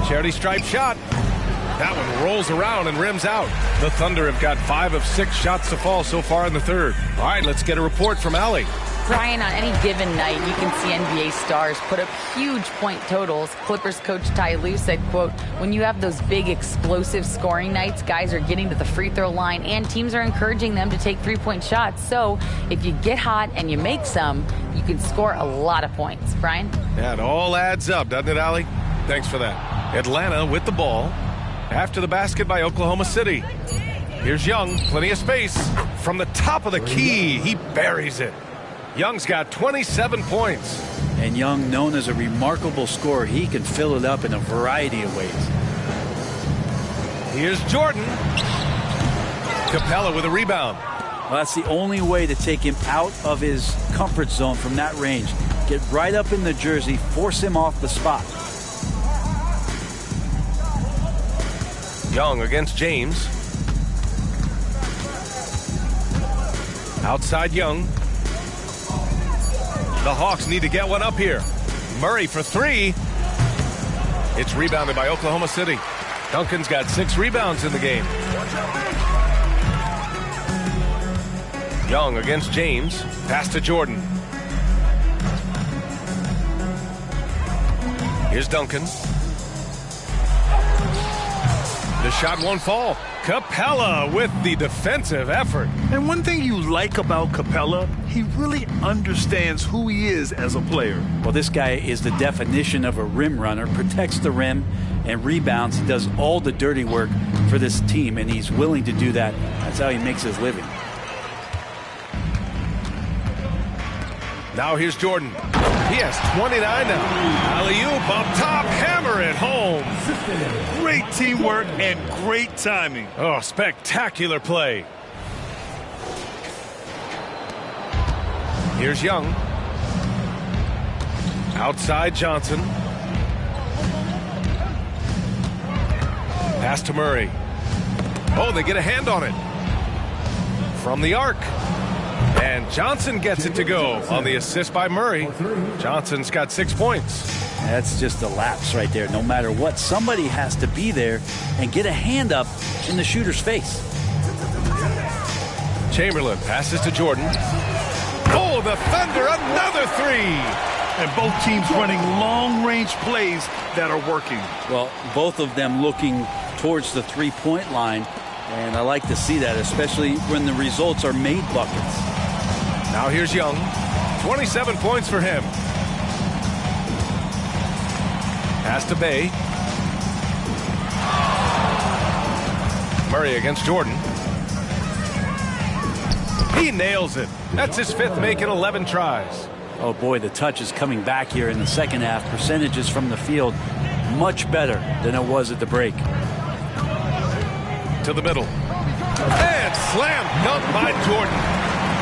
Charity stripe shot. That one rolls around and rims out. The Thunder have got 5 of 6 shots to fall so far in the third. All right, let's get a report from Allie. Brian, on any given night, you can see NBA stars put up huge point totals. Clippers coach Ty Lue said, quote, when you have those big explosive scoring nights, guys are getting to the free throw line and teams are encouraging them to take 3-point shots. So if you get hot and you make some, you can score a lot of points. Brian? Yeah, it all adds up, doesn't it, Allie? Thanks for that. Atlanta with the ball. After the basket by Oklahoma City. Here's Young, plenty of space. From the top of the key, he buries it. Young's got 27 points. And Young, known as a remarkable scorer, he can fill it up in a variety of ways. Here's Jordan. Capella with a rebound. Well, that's the only way to take him out of his comfort zone from that range. Get right up in the jersey, force him off the spot. Young against James. Outside Young. The Hawks need to get one up here. Murray for three. It's rebounded by Oklahoma City. Duncan's got 6 rebounds in the game. Young against James. Pass to Jordan. Here's Duncan. The shot won't fall. Capella with the defensive effort. And one thing you like about Capella, he really understands who he is as a player. Well, this guy is the definition of a rim runner, protects the rim and rebounds. He does all the dirty work for this team, and he's willing to do that. That's how he makes his living. Now here's Jordan. He has 29 now. Alley-oop up top, hammer it home. Great teamwork and great timing. Oh, spectacular play. Here's Young. Outside Johnson. Pass to Murray. Oh, they get a hand on it. From the arc. And Johnson gets it to go on the assist by Murray. Johnson's got 6 points. That's just a lapse right there. No matter what, somebody has to be there and get a hand up in the shooter's face. Chamberlain passes to Jordan. Oh, the Thunder, another three. And both teams running long-range plays that are working. Well, both of them looking towards the three-point line. And I like to see that, especially when the results are made buckets. Now here's Young. 27 points for him. Pass to Bay. Murray against Jordan. He nails it. That's his 5th make in 11 tries. Oh boy, the touch is coming back here in the second half. Percentages from the field much better than it was at the break. To the middle. And slam dunk by Jordan.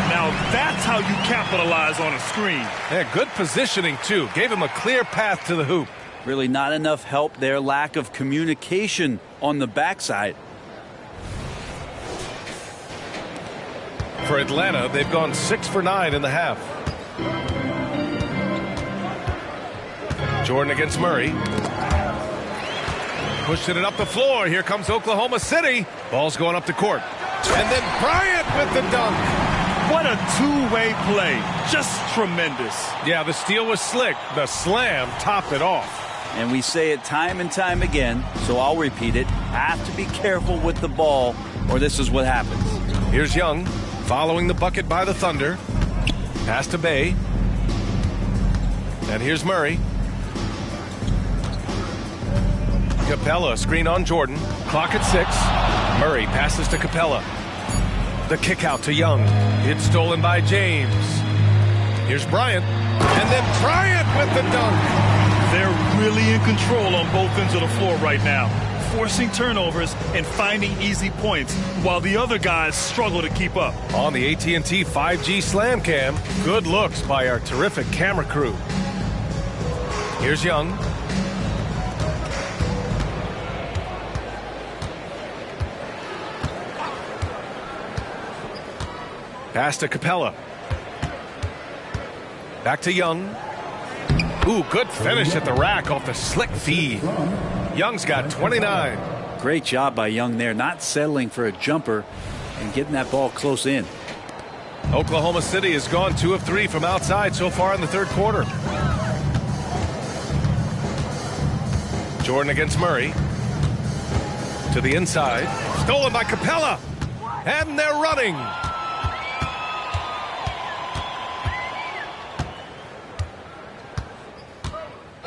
Now that's how you capitalize on a screen. Yeah, good positioning too. Gave him a clear path to the hoop. Really not enough help there. Lack of communication on the backside. For Atlanta, they've gone 6 for 9 in the half. Jordan against Murray. Pushing it up the floor. Here comes Oklahoma City. Ball's going up the court. And then Bryant with the dunk. What a two-way play. Just tremendous. Yeah, the steal was slick. The slam topped it off. And we say it time and time again, so I'll repeat it. Have to be careful with the ball, or this is what happens. Here's Young, following the bucket by the Thunder. Pass to Bay. And here's Murray. Capella, screen on Jordan. Clock at 6. Murray passes to Capella. The kick out to Young. It's stolen by James. Here's Bryant. And then Bryant with the dunk. They're really in control on both ends of the floor right now, forcing turnovers and finding easy points while the other guys struggle to keep up. On the AT&T 5G Slam Cam, good looks by our terrific camera crew. Here's Young. Pass to Capella. Back to Young. Ooh, good finish at the rack off the slick feed. Young's got 29. Great job by Young there, not settling for a jumper and getting that ball close in. Oklahoma City has gone 2 of 3 from outside so far in the third quarter. Jordan against Murray. To the inside. Stolen by Capella. And they're running.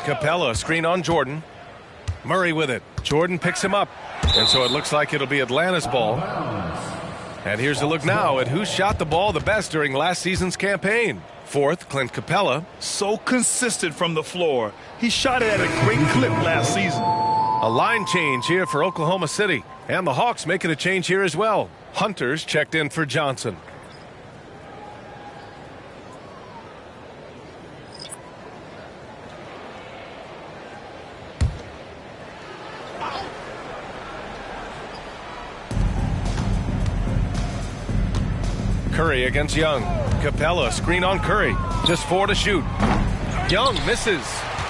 Capella, screen on Jordan. Murray with it. Jordan picks him up. And so it looks like it'll be Atlanta's ball. And here's a look now at who shot the ball the best during last season's campaign. Fourth, Clint Capella. So consistent from the floor. He shot it at a great clip last season. A line change here for Oklahoma City. And the Hawks making a change here as well. Hunter's checked in for Johnson. Curry against Young. Capella screen on Curry. Just 4 to shoot. Young misses.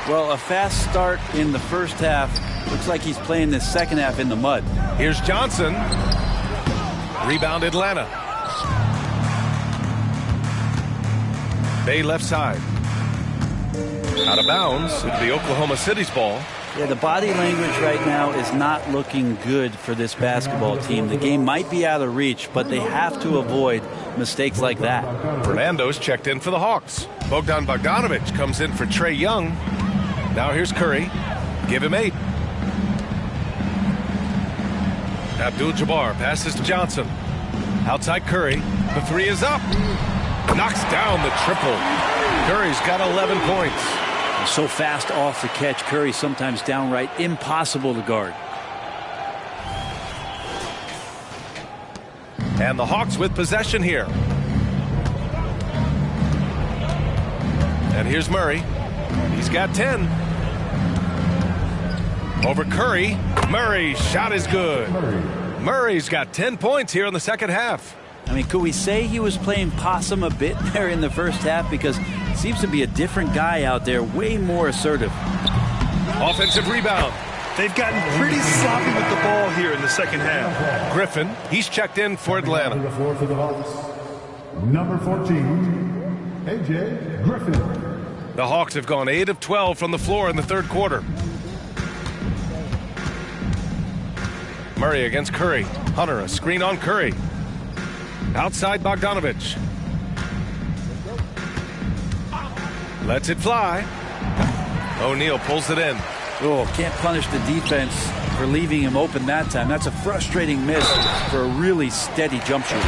Well, a fast start in the first half. Looks like he's playing this second half in the mud. Here's Johnson. Rebound Atlanta. Bay left side. Out of bounds. It'll be Oklahoma City's ball. Yeah, the body language right now is not looking good for this basketball team. The game might be out of reach, but they have to avoid mistakes like that. Fernando's checked in for the Hawks. Bogdan Bogdanovic comes in for Trae Young. Now here's Curry. Give him 8. Abdul-Jabbar passes to Johnson. Outside Curry. The 3 is up. Knocks down the triple. Curry's got 11 points. So fast off the catch. Curry sometimes downright impossible to guard. And the Hawks with possession here. And here's Murray. He's got 10. Over Curry. Murray's shot is good. Murray's got 10 points here in the second half. I mean, could we say he was playing possum a bit there in the first half? Because it seems to be a different guy out there, way more assertive. Offensive rebound. They've gotten pretty sloppy with the ball here in the second half. Griffin, he's checked in for Atlanta. The floor for the Hawks. Number 14, AJ Griffin. The Hawks have gone 8 of 12 from the floor in the third quarter. Murray against Curry. Hunter, a screen on Curry. Outside Bogdanovic. Lets it fly. O'Neal pulls it in. Oh, can't punish the defense for leaving him open that time. That's a frustrating miss for a really steady jump shot.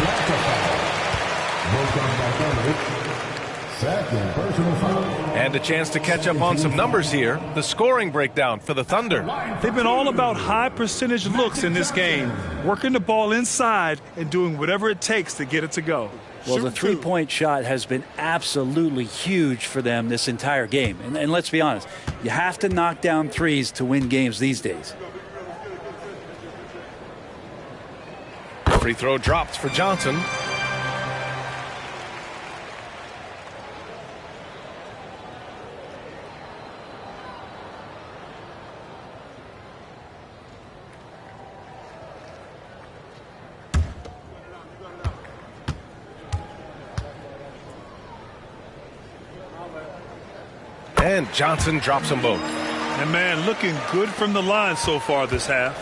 And a chance to catch up on some numbers here. The scoring breakdown for the Thunder. They've been all about high percentage looks in this game, working the ball inside and doing whatever it takes to get it to go. Well, the three-point shot has been absolutely huge for them this entire game. And let's be honest, you have to knock down threes to win games these days. Free throw drops for Johnson. And Johnson drops them both. And man, looking good from the line so far this half.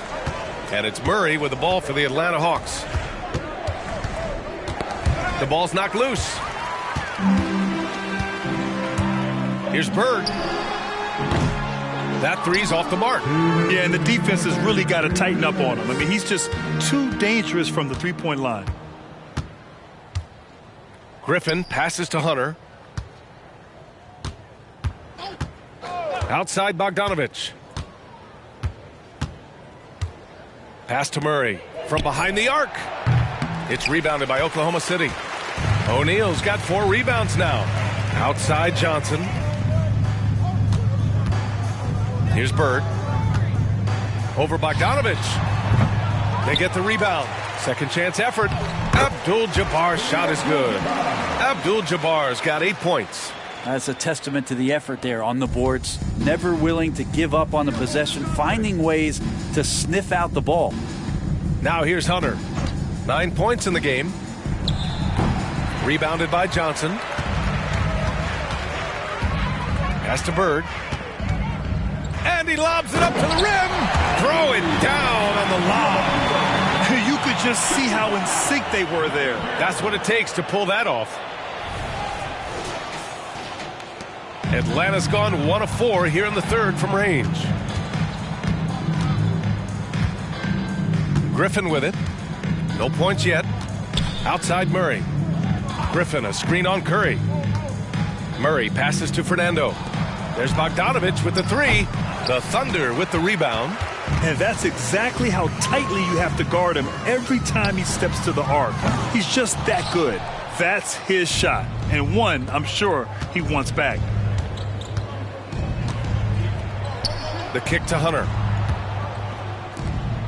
And it's Murray with the ball for the Atlanta Hawks. The ball's knocked loose. Here's Bird. That three's off the mark. Yeah, and the defense has really got to tighten up on him. I mean, he's just too dangerous from the three-point line. Griffin passes to Hunter. Outside Bogdanovic. Pass to Murray from behind the arc. It's rebounded by Oklahoma City. O'Neal's got 4 rebounds now. Outside Johnson. Here's Bird. Over Bogdanovic. They get the rebound. Second chance effort. Abdul-Jabbar's shot is good. Abdul-Jabbar's got 8 points. That's a testament to the effort there on the boards. Never willing to give up on the possession, finding ways to sniff out the ball. Now here's Hunter. 9 points in the game. Rebounded by Johnson. Pass to Bird. And he lobs it up to the rim. Throw it down on the lob. You could just see how in sync they were there. That's what it takes to pull that off. Atlanta's gone 1 of 4 here in the third from range. Griffin with it. No points yet. Outside Murray. Griffin, a screen on Curry. Murray passes to Fernando. There's Bogdanovich with the three. The Thunder with the rebound. And that's exactly how tightly you have to guard him every time he steps to the arc. He's just that good. That's his shot. And one, I'm sure, he wants back. The kick to Hunter.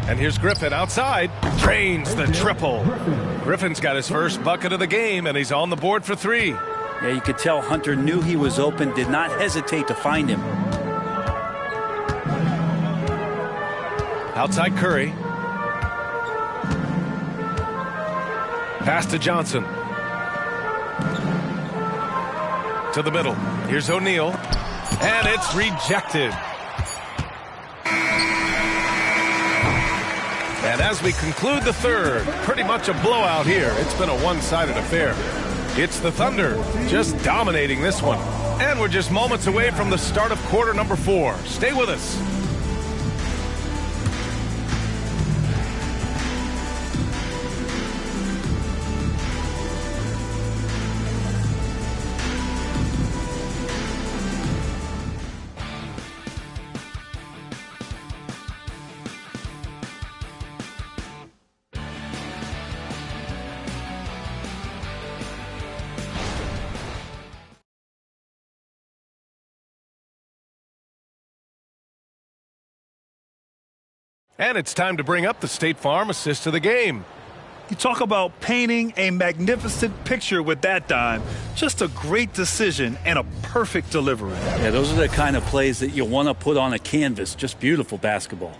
And here's Griffin outside. Drains the triple. Griffin's got his first bucket of the game, and he's on the board for three. Yeah, you could tell Hunter knew he was open, did not hesitate to find him. Outside Curry. Pass to Johnson. To the middle. Here's O'Neal. And it's rejected. And as we conclude the third, pretty much a blowout here. It's been a one-sided affair. It's the Thunder just dominating this one. And we're just moments away from the start of quarter number 4. Stay with us. And it's time to bring up the State Farm assist of the game. You talk about painting a magnificent picture with that dime. Just a great decision and a perfect delivery. Yeah, those are the kind of plays that you want to put on a canvas. Just beautiful basketball.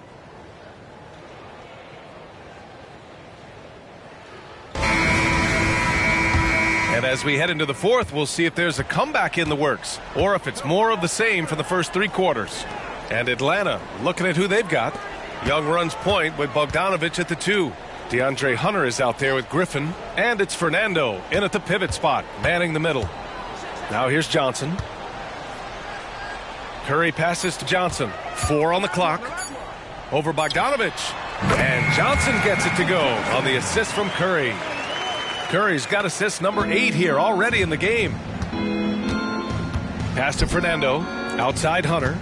And as we head into the fourth, we'll see if there's a comeback in the works or if it's more of the same for the first 3 quarters. And Atlanta, looking at who they've got. Young runs point with Bogdanovich at the 2. DeAndre Hunter is out there with Griffin. And it's Fernando in at the pivot spot, manning the middle. Now here's Johnson. Curry passes to Johnson. 4 on the clock. Over Bogdanovich. And Johnson gets it to go on the assist from Curry. Curry's got assist number 8 here already in the game. Pass to Fernando. Outside Hunter.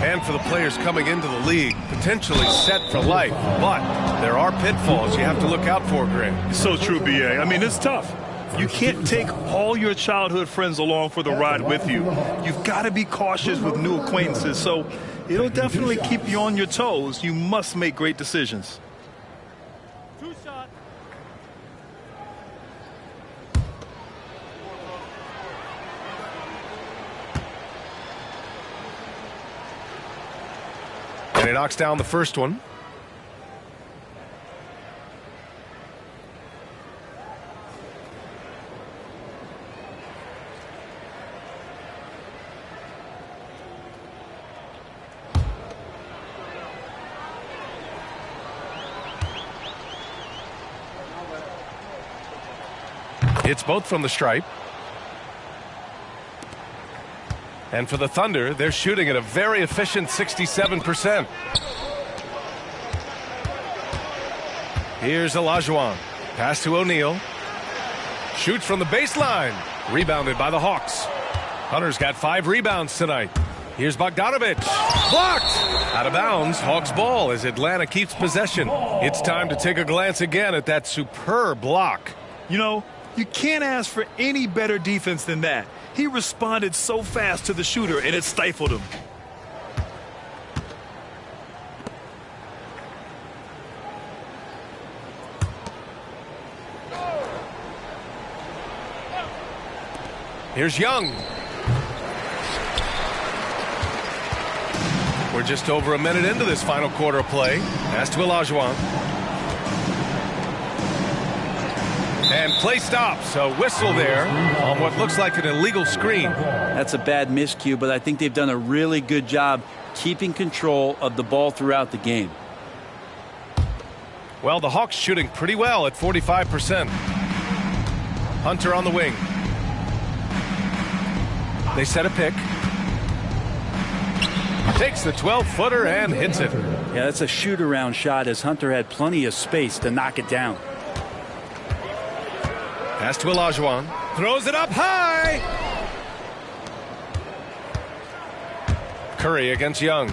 And for the players coming into the league, potentially set for life. But there are pitfalls you have to look out for, Greg. So true, B.A. I mean, it's tough. You can't take all your childhood friends along for the ride with you. You've got to be cautious with new acquaintances. So it'll definitely keep you on your toes. You must make great decisions. 2 shot. And he knocks down the first one. It's both from the stripe. And for the Thunder, they're shooting at a very efficient 67%. Here's Olajuwon. Pass to O'Neal. Shoots from the baseline. Rebounded by the Hawks. Hunter's got 5 rebounds tonight. Here's Bogdanovich. Blocked! Out of bounds. Hawks ball as Atlanta keeps possession. It's time to take a glance again at that superb block. You know, you can't ask for any better defense than that. He responded so fast to the shooter, and it stifled him. Here's Young. We're just over a minute into this final quarter of play. Pass to Olajuwon. And play stops. A whistle there on what looks like an illegal screen. That's a bad miscue, but I think they've done a really good job keeping control of the ball throughout the game. Well, the Hawks shooting pretty well at 45%. Hunter on the wing. They set a pick. Takes the 12-footer and hits it. Yeah, that's a shoot-around shot as Hunter had plenty of space to knock it down. Pass to Olajuwon. Throws it up high. Curry against Young.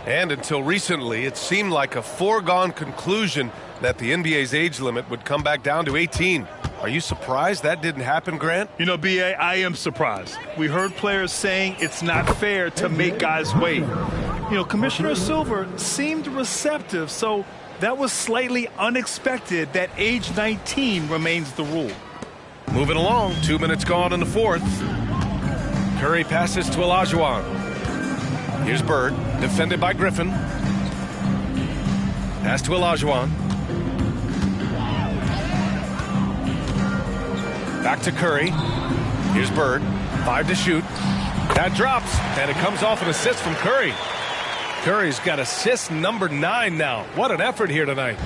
And until recently, it seemed like a foregone conclusion that the NBA's age limit would come back down to 18. Are you surprised that didn't happen, Grant? You know, B.A., I am surprised. We heard players saying it's not fair to make guys wait. You know, Commissioner Silver seemed receptive, so that was slightly unexpected that age 19 remains the rule. Moving along, 2 minutes gone in the fourth. Curry passes to Olajuwon. Here's Bird, defended by Griffin. Pass to Olajuwon. Back to Curry. Here's Bird. 5 to shoot. That drops, and it comes off an assist from Curry. Curry's got assist number 9 now. What an effort here tonight.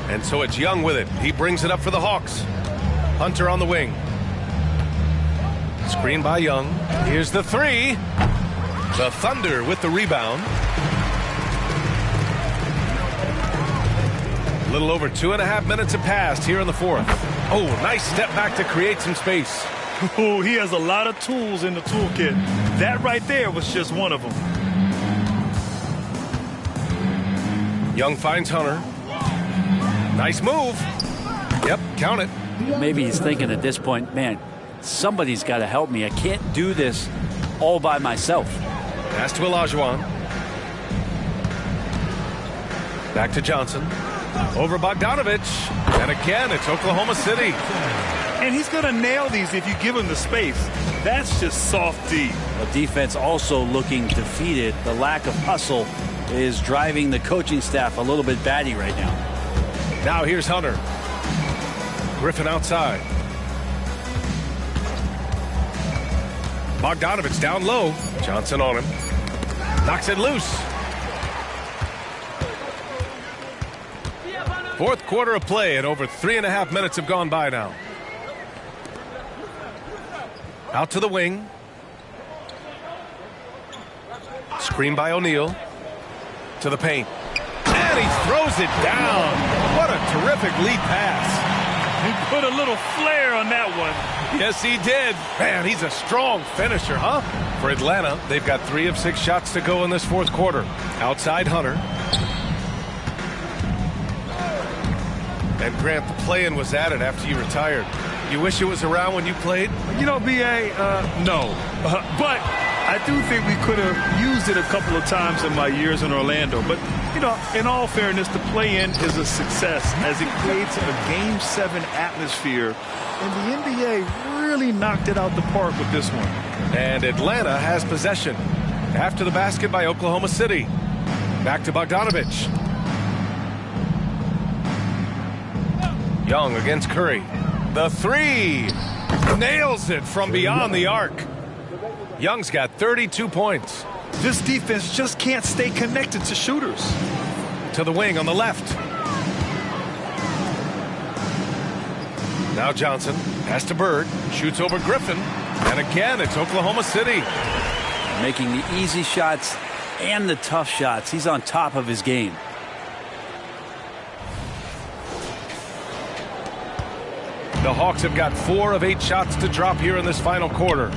And so it's Young with it. He brings it up for the Hawks. Hunter on the wing. Screen by Young. Here's the 3. The Thunder with the rebound. A little over 2.5 minutes have passed here in the fourth. Oh, nice step back to create some space. Oh, he has a lot of tools in the toolkit. That right there was just one of them. Young finds Hunter. Nice move. Yep, count it. Maybe he's thinking at this point, man, somebody's got to help me. I can't do this all by myself. Pass to Olajuwon. Back to Johnson. Over Bogdanovich. And again, it's Oklahoma City. And he's going to nail these if you give him the space. That's just soft D. The defense also looking defeated. The lack of hustle is driving the coaching staff a little bit batty right now. Now here's Hunter. Griffin outside. Bogdanovich down low. Johnson on him. Knocks it loose. Fourth quarter of play, and over 3.5 minutes have gone by now. Out to the wing. Screen by O'Neal. To the paint. And he throws it down. What a terrific lead pass. He put a little flair on that one. Yes, he did. Man, he's a strong finisher, huh? For Atlanta, they've got 3 of 6 shots to go in this fourth quarter. Outside Hunter. And Grant, the play-in was added after you retired. You wish it was around when you played? You know, B.A., no. But I do think we could have used it a couple of times in my years in Orlando. But, you know, in all fairness, the play-in is a success as it creates a Game 7 atmosphere. And the NBA really knocked it out the park with this one. And Atlanta has possession. After the basket by Oklahoma City. Back to Bogdanovich. Young against Curry. The 3. Nails it from beyond the arc. Young's got 32 points. This defense just can't stay connected to shooters. To the wing on the left. Now Johnson. Pass to Bird. Shoots over Griffin. And again, it's Oklahoma City. Making the easy shots and the tough shots. He's on top of his game. The Hawks have got 4 of 8 shots to drop here in this final quarter.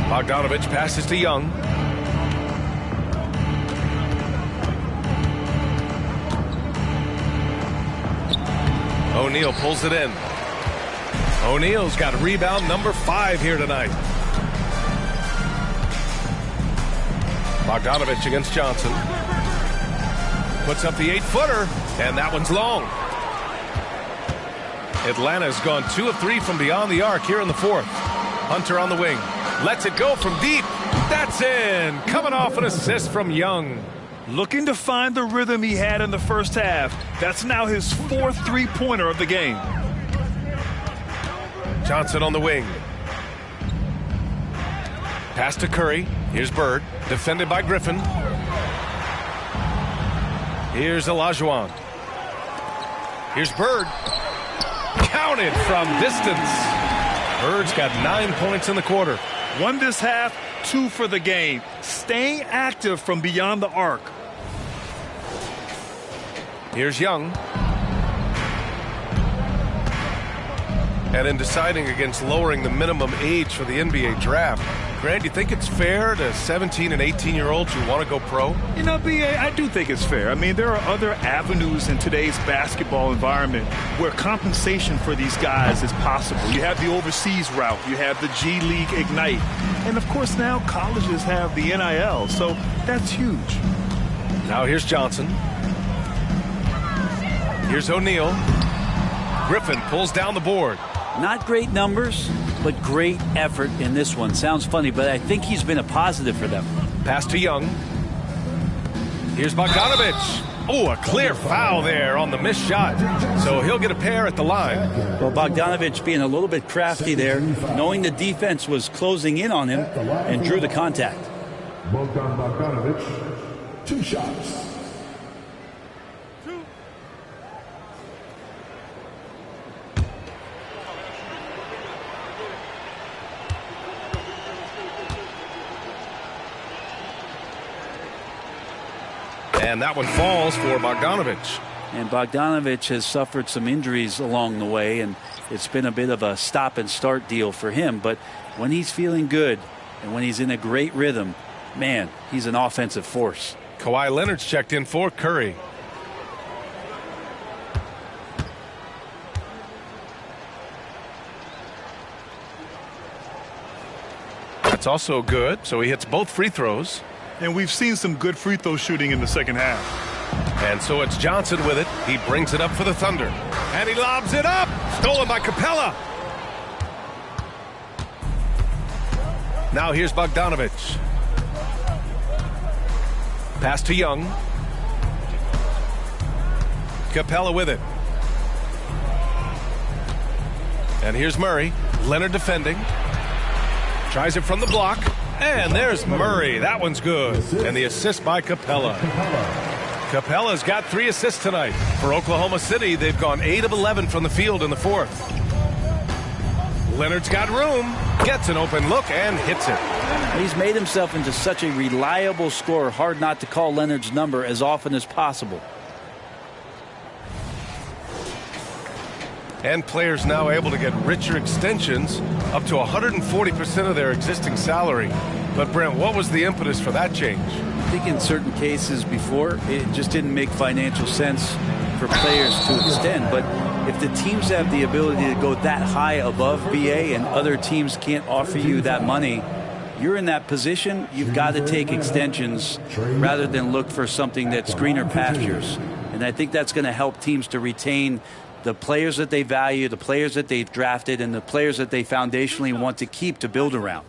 Bogdanovich passes to Young. O'Neal pulls it in. O'Neal's got rebound number 5 here tonight. Bogdanovich against Johnson. Puts up the 8-footer, and that one's long. Atlanta's gone 2 of 3 from beyond the arc here in the fourth. Hunter on the wing. Lets it go from deep. That's in. Coming off an assist from Young. Looking to find the rhythm he had in the first half. That's now his 4th three-pointer of the game. Johnson on the wing. Pass to Curry. Here's Bird. Defended by Griffin. Here's Olajuwon. Here's Bird. Counted from distance. Bird's got 9 points in the quarter. 1 this half, 2 for the game. Staying active from beyond the arc. Here's Young. And in deciding against lowering the minimum age for the NBA draft, Grant, you think it's fair to 17 and 18-year-olds who want to go pro? You know, B.A., I do think it's fair. I mean, there are other avenues in today's basketball environment where compensation for these guys is possible. You have the overseas route. You have the G League Ignite. And, of course, now colleges have the NIL, so that's huge. Now here's Johnson. Here's O'Neal. Griffin pulls down the board. Not great numbers, but great effort in this one. Sounds funny, but I think he's been a positive for them. Pass to Young. Here's Bogdanovich. Oh, a clear foul there on the missed shot. So he'll get a pair at the line. Well, Bogdanovich being a little bit crafty there, knowing the defense was closing in on him, and drew the contact. Bogdan Bogdanovich, 2 shots. And that one falls for Bogdanovich. And Bogdanovich has suffered some injuries along the way, and it's been a bit of a stop-and-start deal for him. But when he's feeling good and when he's in a great rhythm, man, he's an offensive force. Kawhi Leonard's checked in for Curry. That's also good, so he hits both free throws. And we've seen some good free throw shooting in the second half. And so it's Johnson with it. He brings it up for the Thunder. And he lobs it up. Stolen by Capella. Now here's Bogdanovich. Pass to Young. Capella with it. And here's Murray. Leonard defending. Tries it from the block. And there's Murray. That one's good. And the assist by Capella. Capella's got 3 assists tonight. For Oklahoma City, they've gone 8 of 11 from the field in the 4th. Leonard's got room. Gets an open look and hits it. He's made himself into such a reliable scorer. Hard not to call Leonard's number as often as possible. And players now able to get richer extensions up to 140% of their existing salary. But Brent, what was the impetus for that change? I think in certain cases before, it just didn't make financial sense for players to extend. But if the teams have the ability to go that high above BA and other teams can't offer you that money, you're in that position, you've got to take extensions rather than look for something that's greener pastures. And I think that's going to help teams to retain the players that they value, the players that they've drafted, and the players that they foundationally want to keep to build around.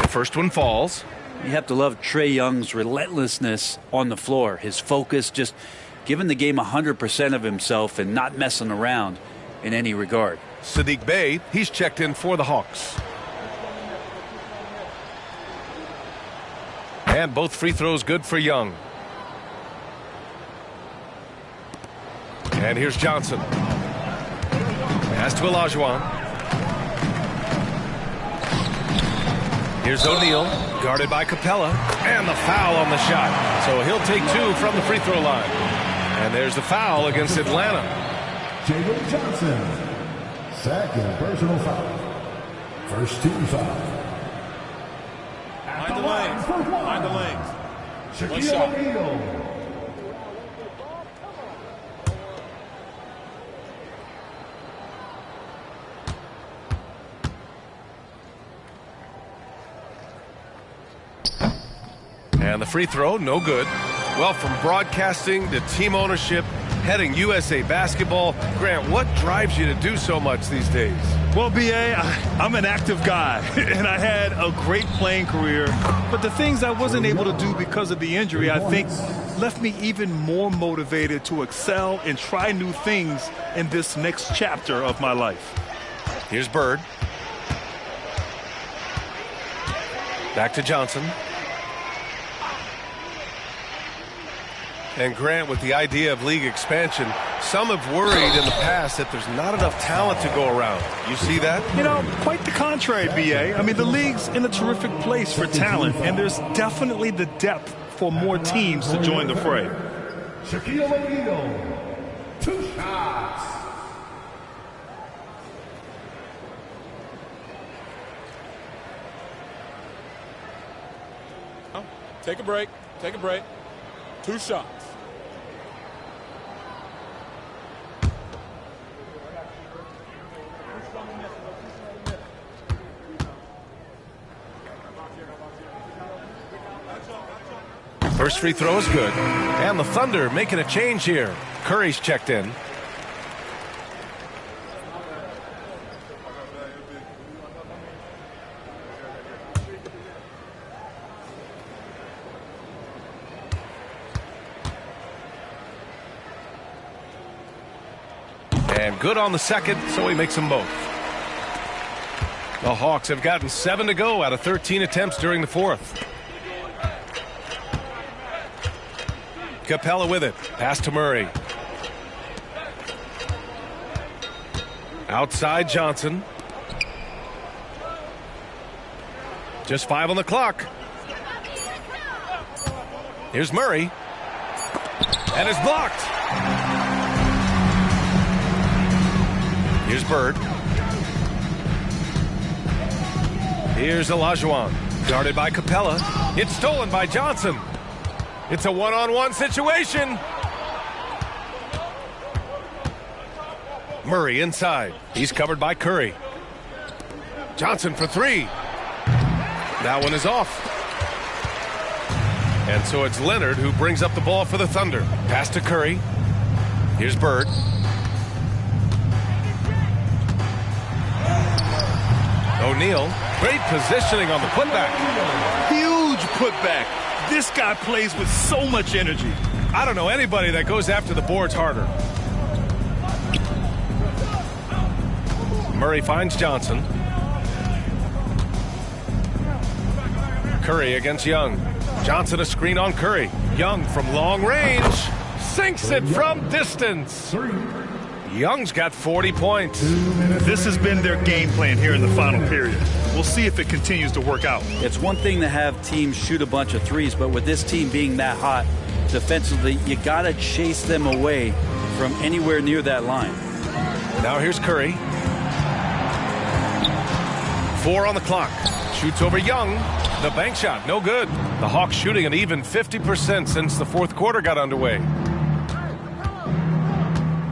First one falls. You have to love Trae Young's relentlessness on the floor. His focus, just giving the game 100% of himself and not messing around in any regard. Sadiq Bey, he's checked in for the Hawks. And both free throws good for Young. And here's Johnson. Pass to Olajuwon. Here's O'Neal, guarded by Capella, and the foul on the shot. So he'll take 2 from the free throw line. And there's the foul against Atlanta. Jalen Johnson, 2nd personal foul. First team foul. Mind the lanes. Mind the lanes. One Shaquille shot. O'Neal. And the free throw, no good. Well, from broadcasting to team ownership, heading USA Basketball, Grant, what drives you to do so much these days? Well, B.A., I'm an active guy, and I had a great playing career. But the things I wasn't able to do because of the injury, I think, left me even more motivated to excel and try new things in this next chapter of my life. Here's Bird. Back to Johnson. And Grant, with the idea of league expansion, some have worried in the past that there's not enough talent to go around. You see that? You know, quite the contrary, B.A. I mean, the league's in a terrific place for talent, and there's definitely the depth for more teams to join the fray. Shaquille O'Neal, 2 shots. Take a break. Take a break. 2 shots. First free throw is good. And the Thunder making a change here. Curry's checked in. And good on the second, so he makes them both. The Hawks have gotten 7 to go out of 13 attempts during the fourth. Capella with it. Pass to Murray. Outside Johnson. Just 5 on the clock. Here's Murray. And it's blocked. Here's Bird. Here's Olajuwon. Guarded by Capella. It's stolen by Johnson. It's a one-on-one situation. Murray inside. He's covered by Curry. Johnson for 3. That one is off. And so it's Leonard who brings up the ball for the Thunder. Pass to Curry. Here's Bird. O'Neal. Great positioning on the putback. Huge putback. This guy plays with so much energy. I don't know anybody that goes after the boards harder. Murray finds Johnson. Curry against Young. Johnson a screen on Curry. Young from long range. Sinks it from distance. Young's got 40 points. This has been their game plan here in the final period. We'll see if it continues to work out. It's one thing to have teams shoot a bunch of threes, but with this team being that hot defensively, you got to chase them away from anywhere near that line. Now here's Curry. 4 on the clock. Shoots over Young. The bank shot, no good. The Hawks shooting an even 50% since the fourth quarter got underway.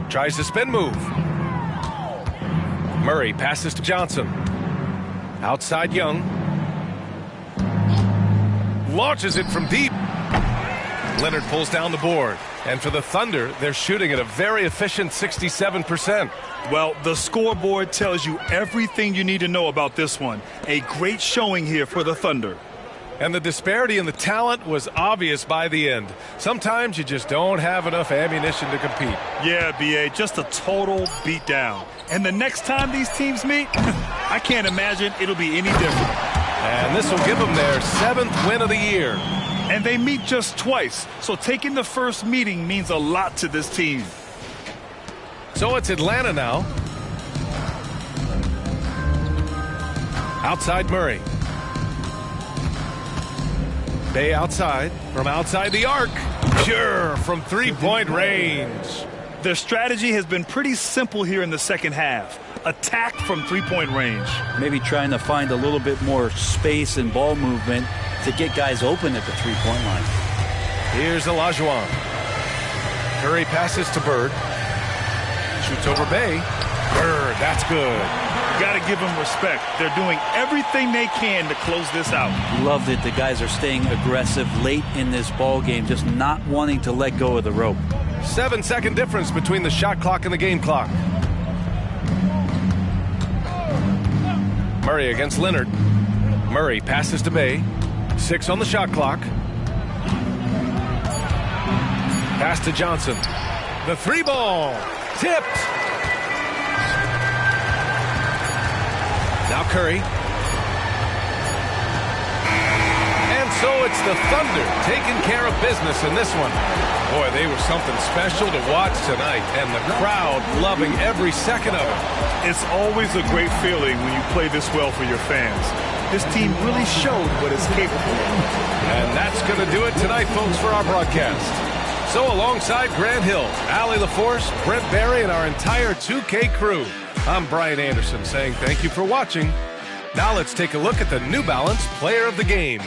Tries to spin move. Murray passes to Johnson. Outside Young. Launches it from deep. Leonard pulls down the board. And for the Thunder, they're shooting at a very efficient 67%. Well, the scoreboard tells you everything you need to know about this one. A great showing here for the Thunder. And the disparity in the talent was obvious by the end. Sometimes you just don't have enough ammunition to compete. Yeah, B.A., just a total beatdown. And the next time these teams meet, I can't imagine it'll be any different. And this will give them their 7th win of the year. And they meet just twice, so taking the first meeting means a lot to this team. So it's Atlanta now. Outside Murray. Bay outside, from outside the arc. Sure, from 3-point range. Their strategy has been pretty simple here in the second half. Attack from 3-point range. Maybe trying to find a little bit more space and ball movement to get guys open at the 3-point line. Here's Olajuwon. Curry passes to Bird. Shoots over Bay. Bird, that's good. Got to give them respect. They're doing everything they can to close this out. Love that the guys are staying aggressive late in this ball game, just not wanting to let go of the rope. 7-second difference between the shot clock and the game clock. Murray against Leonard. Murray passes to Bay. 6 on the shot clock. Pass to Johnson. The 3-ball. Tipped. Now Curry. And so it's the Thunder taking care of business in this one. Boy, they were something special to watch tonight, and the crowd loving every second of it. It's always a great feeling when you play this well for your fans. This team really showed what it's capable of. And that's going to do it tonight, folks, for our broadcast. So alongside Grant Hill, Allie LaForce, Brent Barry, and our entire 2K crew, I'm Brian Anderson saying thank you for watching. Now let's take a look at the New Balance Player of the Game.